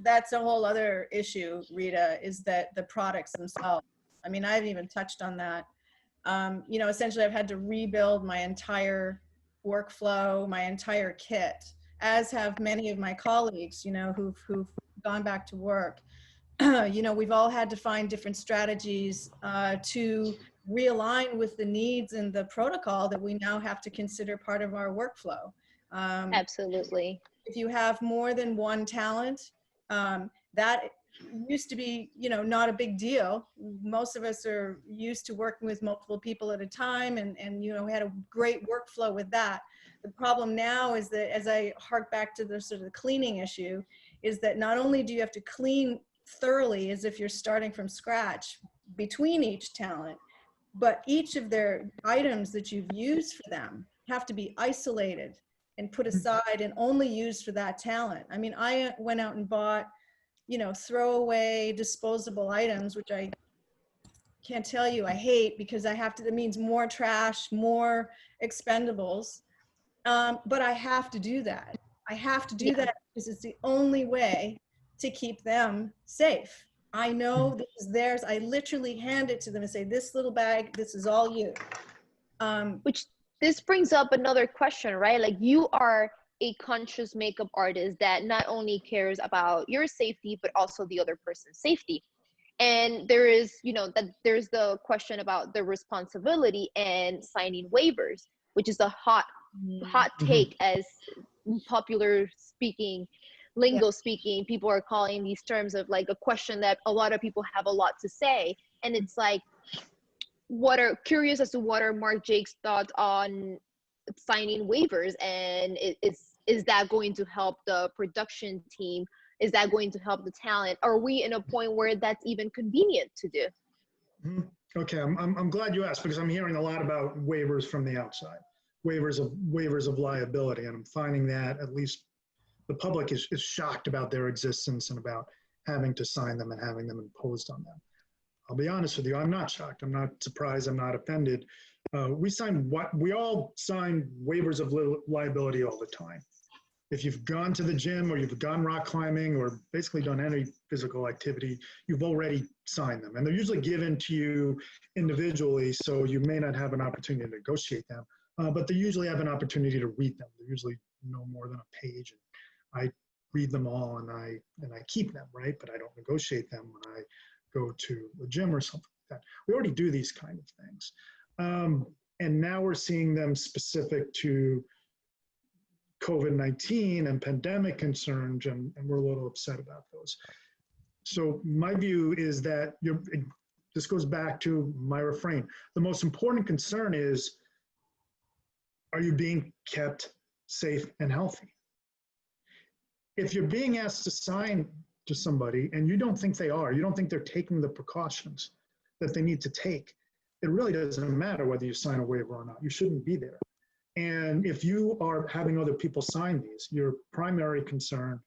Speaker 3: That's a whole other issue, Rita, is that the products themselves, I mean, I haven't even touched on that. You know, essentially I've had to rebuild my entire workflow, my entire kit, as have many of my colleagues, you know, who've gone back to work. You know, we've all had to find different strategies to realign with the needs and the protocol that we now have to consider part of our workflow.
Speaker 1: Absolutely.
Speaker 3: If you have more than one talent, that used to be, you know, not a big deal. Most of us are used to working with multiple people at a time, and you know, we had a great workflow with that. The problem now is that, as I hark back to the sort of the cleaning issue, is that not only do you have to clean thoroughly as if you're starting from scratch between each talent, but each of their items that you've used for them have to be isolated and put aside and only used for that talent. I mean, I went out and bought, you know, throwaway disposable items, which I can't tell you I hate, because I have to, that means more trash, more expendables. But I have to do that. I have to do that because it's the only way to keep them safe. I know this is theirs. I literally hand it to them and say, this little bag, this is all you.
Speaker 1: Which this brings up another question, right? Like, you are a conscious makeup artist that not only cares about your safety, but also the other person's safety. And there is, you know, that there's the question about the responsibility and signing waivers, which is a hot take, as popular speaking, lingo speaking, people are calling these terms of like a question that a lot of people have a lot to say. And it's like, curious as to what are Mark Jake's thoughts on signing waivers, and is that going to help the production team? Is that going to help the talent? Are we in a point where that's even convenient to do?
Speaker 6: Okay, I'm glad you asked, because I'm hearing a lot about waivers from the outside, waivers of liability, and I'm finding that at least the public is shocked about their existence and about having to sign them and having them imposed on them. I'll be honest with you, I'm not shocked. I'm not surprised. I'm not offended. We all sign waivers of liability all the time. If you've gone to the gym or you've gone rock climbing or basically done any physical activity, you've already signed them. And they're usually given to you individually, so you may not have an opportunity to negotiate them, but they usually have an opportunity to read them. They're usually no more than a page. And I read them all and I keep them, right? But I don't negotiate them when I go to a gym or something like that. We already do these kind of things. And now we're seeing them specific to COVID-19 and pandemic concerns, and we're a little upset about those. So my view is that this goes back to my refrain. The most important concern is, are you being kept safe and healthy? If you're being asked to sign to somebody and you don't think they are, you don't think they're taking the precautions that they need to take, it really doesn't matter whether you sign a waiver or not. You shouldn't be there. And if you are having other people sign these, your primary concern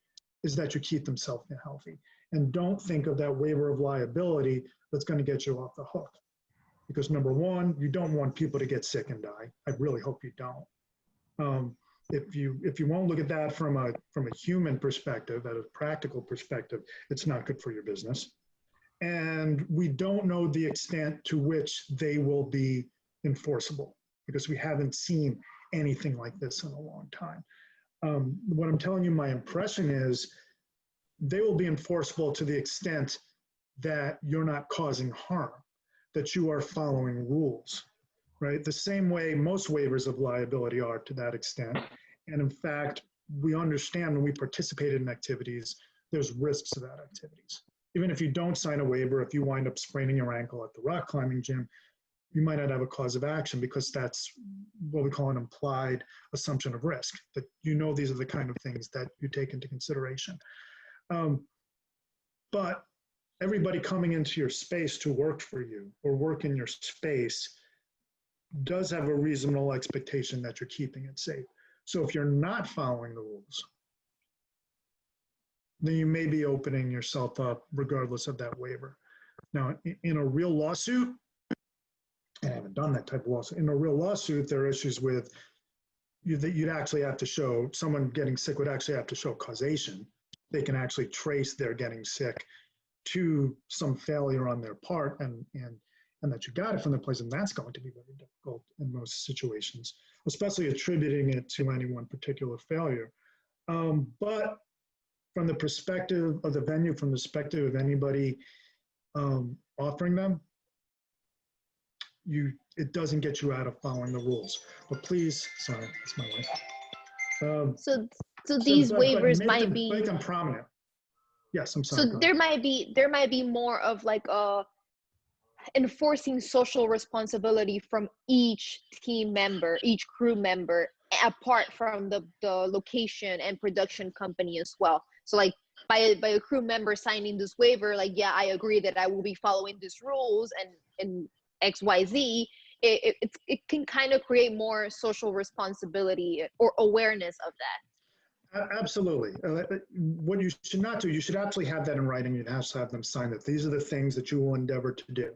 Speaker 6: is that you keep them safe and healthy. And don't think of that waiver of liability that's going to get you off the hook. Because number one, you don't want people to get sick and die. I really hope you don't. If you won't look at that from a human perspective, at a practical perspective, it's not good for your business. And we don't know the extent to which they will be enforceable, because we haven't seen anything like this in a long time. What I'm telling you, my impression is they will be enforceable to the extent that you're not causing harm, that you are following rules, right? The same way most waivers of liability are to that extent. And in fact, we understand when we participate in activities, there's risks to that activities. Even if you don't sign a waiver, if you wind up spraining your ankle at the rock climbing gym, you might not have a cause of action, because that's what we call an implied assumption of risk, that you know these are the kind of things that you take into consideration. But everybody coming into your space to work for you or work in your space does have a reasonable expectation that you're keeping it safe. So if you're not following the rules, then you may be opening yourself up regardless of that waiver. Now, in a real lawsuit, and I haven't done that type of lawsuit. In a real lawsuit, there are issues with that you'd actually have to show, someone getting sick would actually have to show causation. They can actually trace their getting sick to some failure on their part, and that you got it from the place, and that's going to be very difficult in most situations, especially attributing it to any one particular failure. But from the perspective of the venue, from the perspective of anybody offering them, it doesn't get you out of following the rules. But please, sorry, that's my wife.
Speaker 1: So these waivers might be,
Speaker 6: make them prominent. Yes, I'm sorry.
Speaker 1: so there might be more of like enforcing social responsibility from each team member, each crew member, apart from the location and production company as well. So like by a crew member signing this waiver, like, yeah, I agree that I will be following these rules and XYZ, it can kind of create more social responsibility or awareness of that.
Speaker 6: Absolutely. What you should not do, you should actually have that in writing. You'd have to have them sign that these are the things that you will endeavor to do.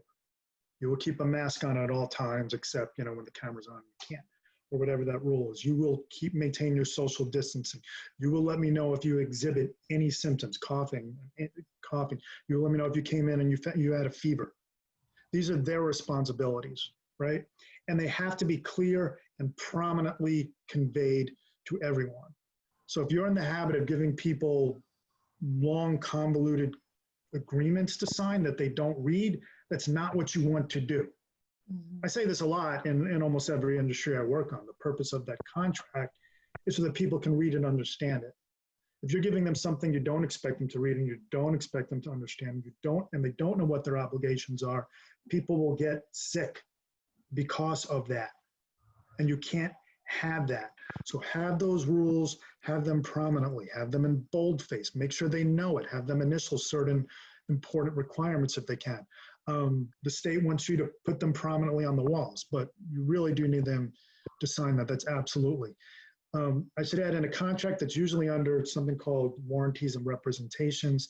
Speaker 6: You will keep a mask on at all times, except, when the camera's on, you can't, or whatever that rule is. You will maintain your social distancing. You will let me know if you exhibit any symptoms, coughing. You will let me know if you came in and you had a fever. These are their responsibilities, right? And they have to be clear and prominently conveyed to everyone. So if you're in the habit of giving people long, convoluted agreements to sign that they don't read, that's not what you want to do. Mm-hmm. I say this a lot in almost every industry I work on. The purpose of that contract is so that people can read and understand it. If you're giving them something you don't expect them to read and you don't expect them to understand, and they don't know what their obligations are, people will get sick because of that. And you can't have that. So have those rules, have them prominently, have them in boldface, make sure they know it, have them initial certain important requirements if they can. The state wants you to put them prominently on the walls, but you really do need them to sign that. That's absolutely. I should add, in a contract that's usually under something called Warranties and Representations,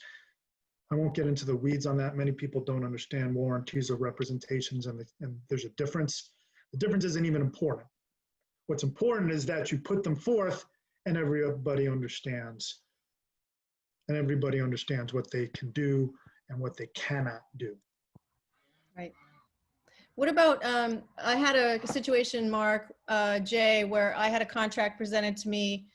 Speaker 6: I won't get into the weeds on that. Many people don't understand warranties or representations, and there's a difference. The difference isn't even important. What's important is that you put them forth and everybody understands. And everybody understands what they can do and what they cannot do.
Speaker 3: Right. What about, I had a situation, Mark, Jay, where I had a contract presented to me.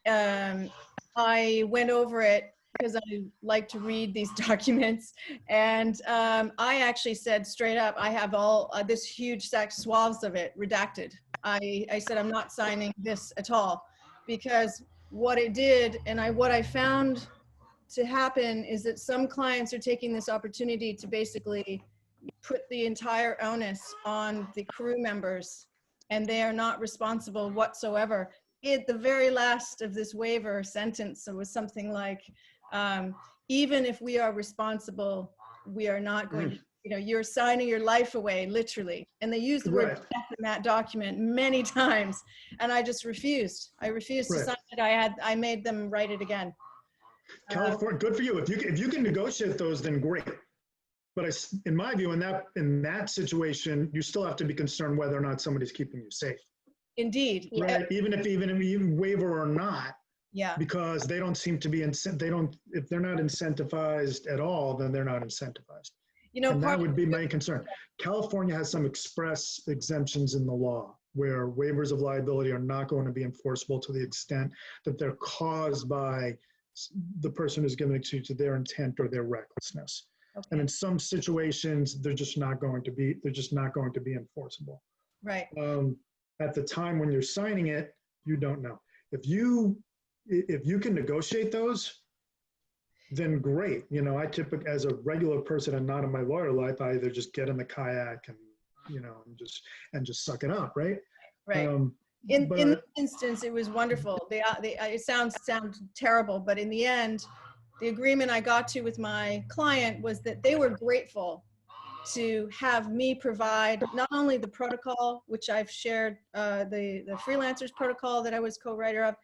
Speaker 3: I went over it because I like to read these documents. And I actually said straight up, I have all this huge stack swaths of it redacted. I said, I'm not signing this at all, because what it did, and what I found to happen is that some clients are taking this opportunity to basically put the entire onus on the crew members, and they are not responsible whatsoever. At the very last of this waiver sentence, it was something like, even if we are responsible, we are not going to, you're signing your life away, literally. And they used the word death in that document many times. And I just refused. I refused to sign it. I made them write it again.
Speaker 6: California, good for you. If you can negotiate those, then great. But in my view, in that situation, you still have to be concerned whether or not somebody's keeping you safe.
Speaker 3: Indeed.
Speaker 6: Right. Even if waiver or not.
Speaker 3: Yeah.
Speaker 6: Because they don't seem to be if they're not incentivized at all, then they're not incentivized. And that would be my concern. California has some express exemptions in the law where waivers of liability are not going to be enforceable to the extent that they're caused by the person who's giving it to their intent or their recklessness. Okay. And in some situations, they're just not going to be enforceable.
Speaker 3: Right.
Speaker 6: At the time when you're signing it, you don't know. If you can negotiate those, then great. I typically, as a regular person and not in my lawyer life, I either just get in the kayak and just suck it up, right?
Speaker 3: Right. In this instance, it was wonderful. It sounds terrible, but in the end, the agreement I got to with my client was that they were grateful to have me provide not only the protocol, which I've shared, the freelancers protocol that I was co-writer of,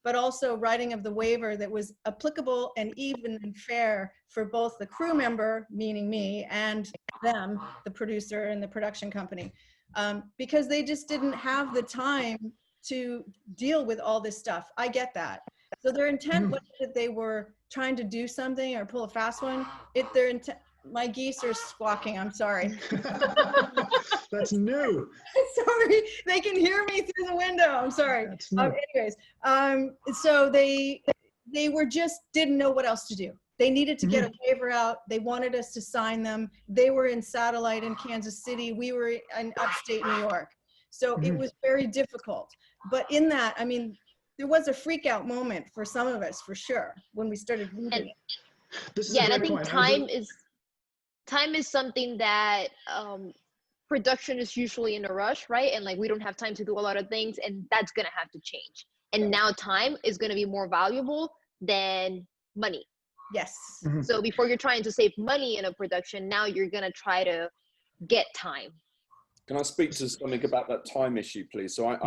Speaker 3: but also writing of the waiver that was applicable and even and fair for both the crew member, meaning me, and them, the producer and the production company, because they just didn't have the time to deal with all this stuff. I get that. So their intent was that they were trying to do something or pull a fast one. Their intent. My geese are squawking. I'm sorry.
Speaker 6: That's new.
Speaker 3: Sorry, they can hear me through the window. I'm sorry. Anyways, so they were just didn't know what else to do. They needed to get a waiver out. They wanted us to sign them. They were in Satellite in Kansas City. We were in upstate New York. So it was very difficult. But in that, I mean, there was a freak out moment for some of us, for sure, when we started reading it.
Speaker 1: And I think time is something that production is usually in a rush, right? And like we don't have time to do a lot of things, and that's gonna have to change. And now time is gonna be more valuable than money.
Speaker 3: Yes.
Speaker 1: So before you're trying to save money in a production, now you're gonna try to get time.
Speaker 5: Can I speak to something about that time issue, please? So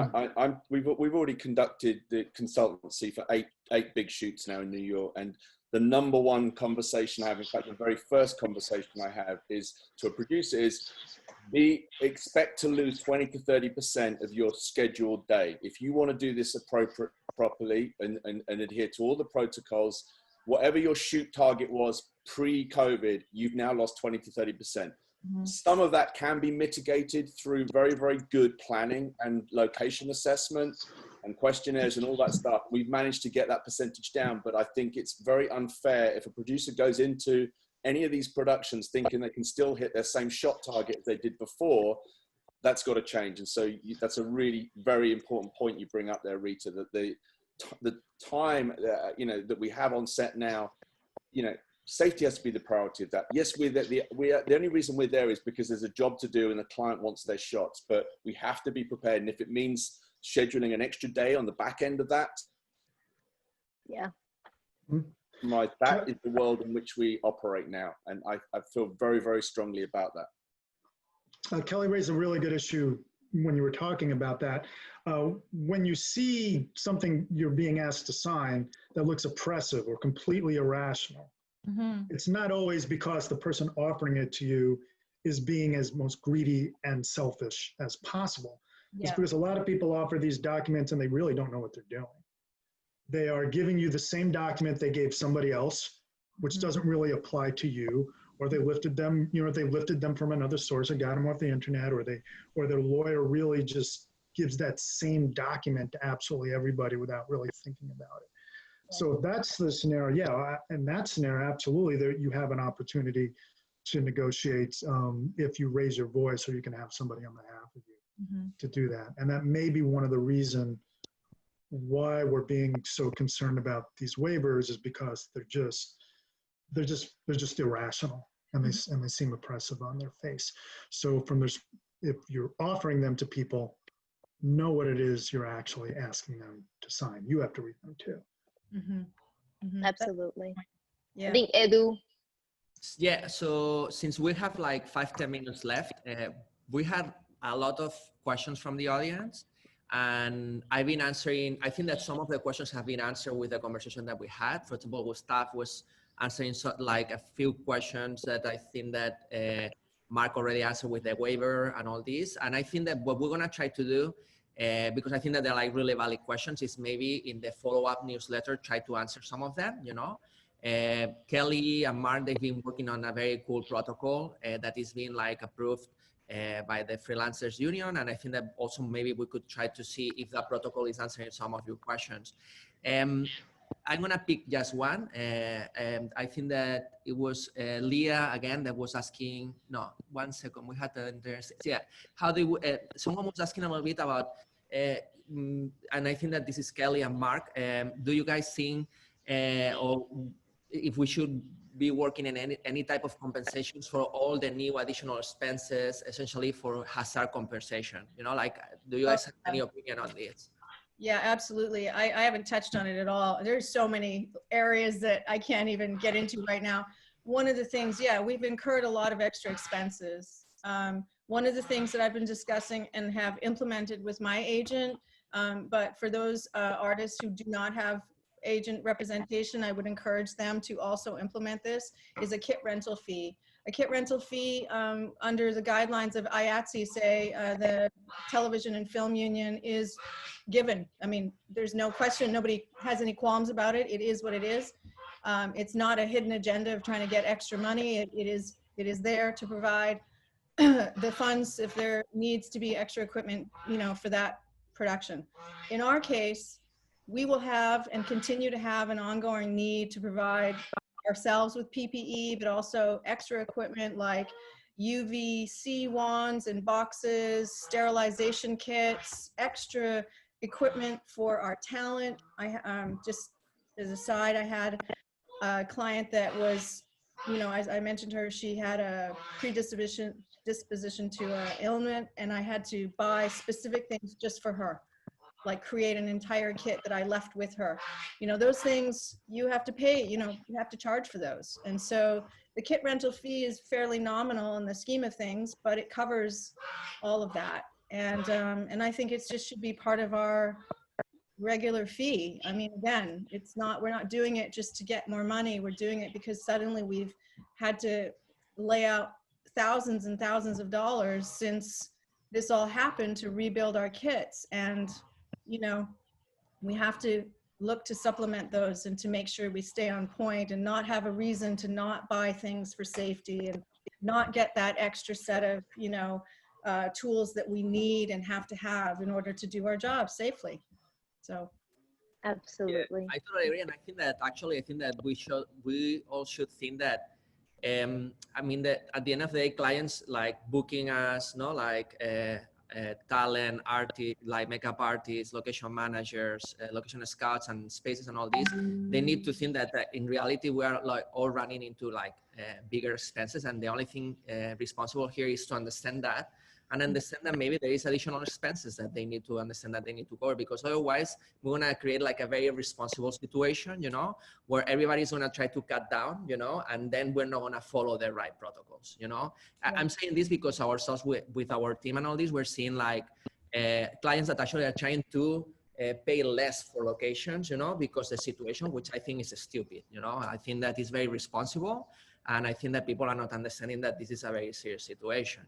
Speaker 5: we've already conducted the consultancy for eight big shoots now in New York, and the number one conversation I have, in fact, the very first conversation I have is to a producer is, expect to lose 20 to 30% of your scheduled day. If you want to do this properly and adhere to all the protocols, whatever your shoot target was pre-COVID, you've now lost 20 to 30%. Some of that can be mitigated through very, very good planning and location assessment and questionnaires and all that stuff. We've managed to get that percentage down, but I think it's very unfair if a producer goes into any of these productions thinking they can still hit their same shot target as they did before. That's got to change. And so that's a really very important point you bring up there, Rita, that the time that we have on set now, safety has to be the priority of that. Yes, the only reason we're there is because there's a job to do and the client wants their shots, but we have to be prepared. And if it means scheduling an extra day on the back end of that, that is the world in which we operate now. And I feel very, very strongly about that.
Speaker 6: Kelly raised a really good issue when you were talking about that. When you see something you're being asked to sign that looks oppressive or completely irrational, It's not always because the person offering it to you is being as most greedy and selfish as possible. It's because a lot of people offer these documents and they really don't know what they're doing. They are giving you the same document they gave somebody else, which doesn't really apply to you, or they lifted them, they lifted them from another source and got them off the internet, or their lawyer really just gives that same document to absolutely everybody without really thinking about it. So if that's the scenario, in that scenario, absolutely, there you have an opportunity to negotiate if you raise your voice, or you can have somebody on behalf of you to do that. And that may be one of the reasons why we're being so concerned about these waivers, is because they're just irrational, and they seem oppressive on their face. So if you're offering them to people, know what it is you're actually asking them to sign. You have to read them too.
Speaker 1: Absolutely.
Speaker 3: Yeah.
Speaker 1: I think Edu.
Speaker 2: Yeah, so since we have like 5-10 minutes left, we had a lot of questions from the audience, and I've been answering. I think that some of the questions have been answered with the conversation that we had. For example, Gustav was answering like a few questions that I think that Mark already answered with the waiver and all this. And I think that what we're gonna try to do, because I think that they're like really valid questions, is maybe in the follow-up newsletter, try to answer some of them, Kelly and Mark, they've been working on a very cool protocol that is being like approved by the Freelancers Union. And I think that also maybe we could try to see if that protocol is answering some of your questions. I'm gonna pick just one. I think that it was Leah again that was asking, no, 1 second, we had the someone was asking a little bit about, and I think that this is Kelly and Mark, do you guys think, or if we should be working in any type of compensations for all the new additional expenses, essentially for hazard compensation? Do you guys have any opinion on this?
Speaker 3: Yeah, absolutely. I haven't touched on it at all. There's so many areas that I can't even get into right now. One of the things, we've incurred a lot of extra expenses. One of the things that I've been discussing and have implemented with my agent, but for those artists who do not have agent representation, I would encourage them to also implement this, is a kit rental fee. A kit rental fee under the guidelines of IATSE, say the Television and Film Union, is given. I mean, there's no question, nobody has any qualms about it. It is what it is. It's not a hidden agenda of trying to get extra money. It is there to provide the funds if there needs to be extra equipment, for that production. In our case, we will have and continue to have an ongoing need to provide ourselves with PPE, but also extra equipment like UVC wands and boxes, sterilization kits, extra equipment for our talent. Just as a side, I had a client that was, as I mentioned her, she had a predisposition to ailment, and I had to buy specific things just for her, like create an entire kit that I left with her. Those things you have to pay, you have to charge for those. And so the kit rental fee is fairly nominal in the scheme of things, but it covers all of that. And I think it just should be part of our regular fee. I mean, again, we're not doing it just to get more money. We're doing it because suddenly we've had to lay out thousands and thousands of dollars since this all happened to rebuild our kits. And we have to look to supplement those and to make sure we stay on point and not have a reason to not buy things for safety and not get that extra set of, tools that we need and have to have in order to do our job safely. So.
Speaker 1: Absolutely.
Speaker 2: Yeah, I totally agree. And I think that we all should think that, I mean, that at the end of the day, clients like booking us, talent, artists, like makeup artists, location managers, location scouts, and spaces, and all these. They need to think that in reality we are like all running into bigger expenses, and the only thing responsible here is to understand that, and understand that maybe there is additional expenses that they need to understand that they need to cover, because otherwise we're gonna create like a very irresponsible situation, where everybody's gonna try to cut down, and then we're not gonna follow the right protocols, Yeah. I'm saying this because ourselves with our team and all this, we're seeing clients that actually are trying to pay less for locations, because the situation, which I think is stupid, I think that is very responsible. And I think that people are not understanding that this is a very serious situation,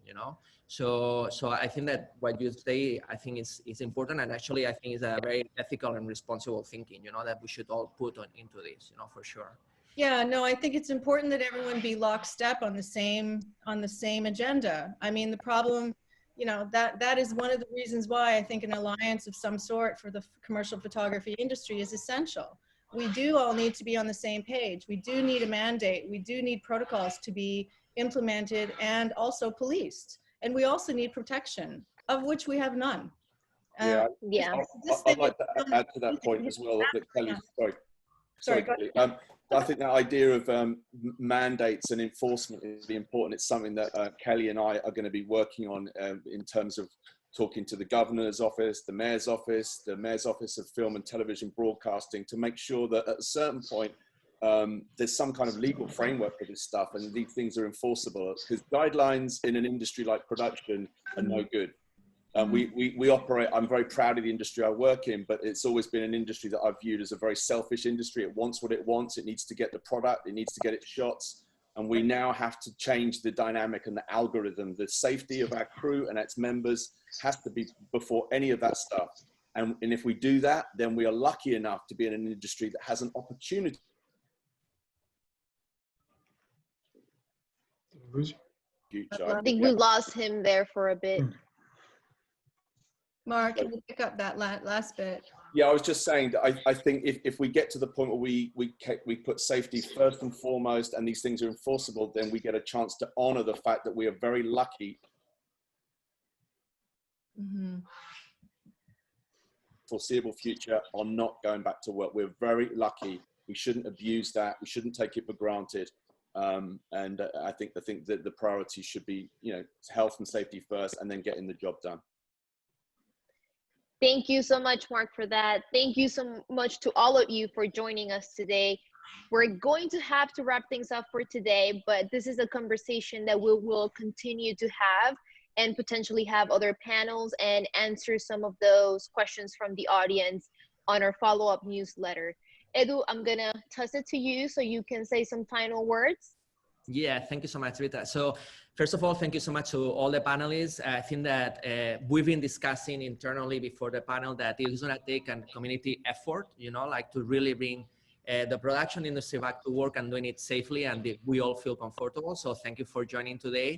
Speaker 2: So I think that what you say, I think is important. And actually, I think it's a very ethical and responsible thinking, that we should all put into this, for sure.
Speaker 3: Yeah, no, I think it's important that everyone be lockstep on the same agenda. I mean, the problem, that is one of the reasons why I think an alliance of some sort for the commercial photography industry is essential. We do all need to be on the same page. We do need a mandate. We do need protocols to be implemented and also policed. And we also need protection, of which we have none.
Speaker 1: Yeah.
Speaker 5: I'd like to add to that point as well. That Kelly, sorry, Kelly. I think that idea of mandates and enforcement is really important. It's something that Kelly and I are going to be working on in terms of talking to the governor's office, the mayor's office of film and television broadcasting, to make sure that at a certain point there's some kind of legal framework for this stuff and these things are enforceable, because guidelines in an industry like production are no good. We operate, I'm very proud of the industry I work in, but it's always been an industry that I've viewed as a very selfish industry. It wants what it wants. It needs to get the product. It needs to get its shots. And we now have to change the dynamic and the algorithm. The safety of our crew and its members has to be before any of that stuff. And if we do that, then we are lucky enough to be in an industry that has an opportunity.
Speaker 1: I think we lost him there for a bit.
Speaker 3: Mark, can you pick up that last bit?
Speaker 5: Yeah, I was just saying that I think if we get to the point where we put safety first and foremost, and these things are enforceable, then we get a chance to honor the fact that we are very lucky. Foreseeable future on not going back to work. We're very lucky. We shouldn't abuse that. We shouldn't take it for granted. And I think that the priority should be, health and safety first, and then getting the job done.
Speaker 1: Thank you so much, Mark, for that. Thank you so much to all of you for joining us today. We're going to have to wrap things up for today, but this is a conversation that we will continue to have and potentially have other panels and answer some of those questions from the audience on our follow-up newsletter. Edu, I'm gonna toss it to you so you can say some final words.
Speaker 2: Yeah, thank you so much, Rita. So first of all, thank you so much to all the panelists. I think that we've been discussing internally before the panel that it is going to take a community effort, to really bring the production industry back to work and doing it safely, and we all feel comfortable. So thank you for joining today.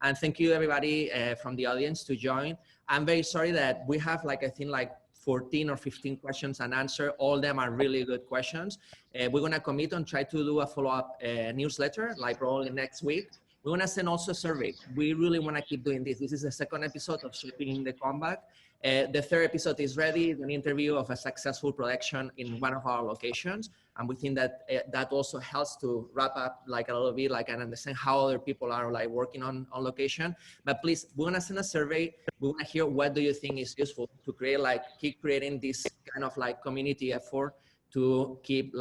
Speaker 2: And thank you everybody from the audience to join. I'm very sorry that we have I think 14 or 15 questions and answer. All of them are really good questions. We're going to commit and try to do a follow-up newsletter, probably next week. We're going to send also a survey. We really want to keep doing this. This is the second episode of Shaping the Comeback. The third episode is ready, an interview of a successful production in one of our locations. And we think that that also helps to wrap up a little bit, and understand how other people are working on location. But please, we're gonna send a survey. We wanna hear what do you think is useful to create, keep creating this kind of community effort to keep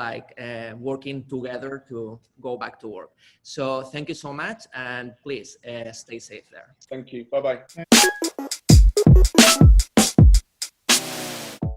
Speaker 2: working together to go back to work. So thank you so much, and please stay safe there.
Speaker 5: Thank you. Bye-bye.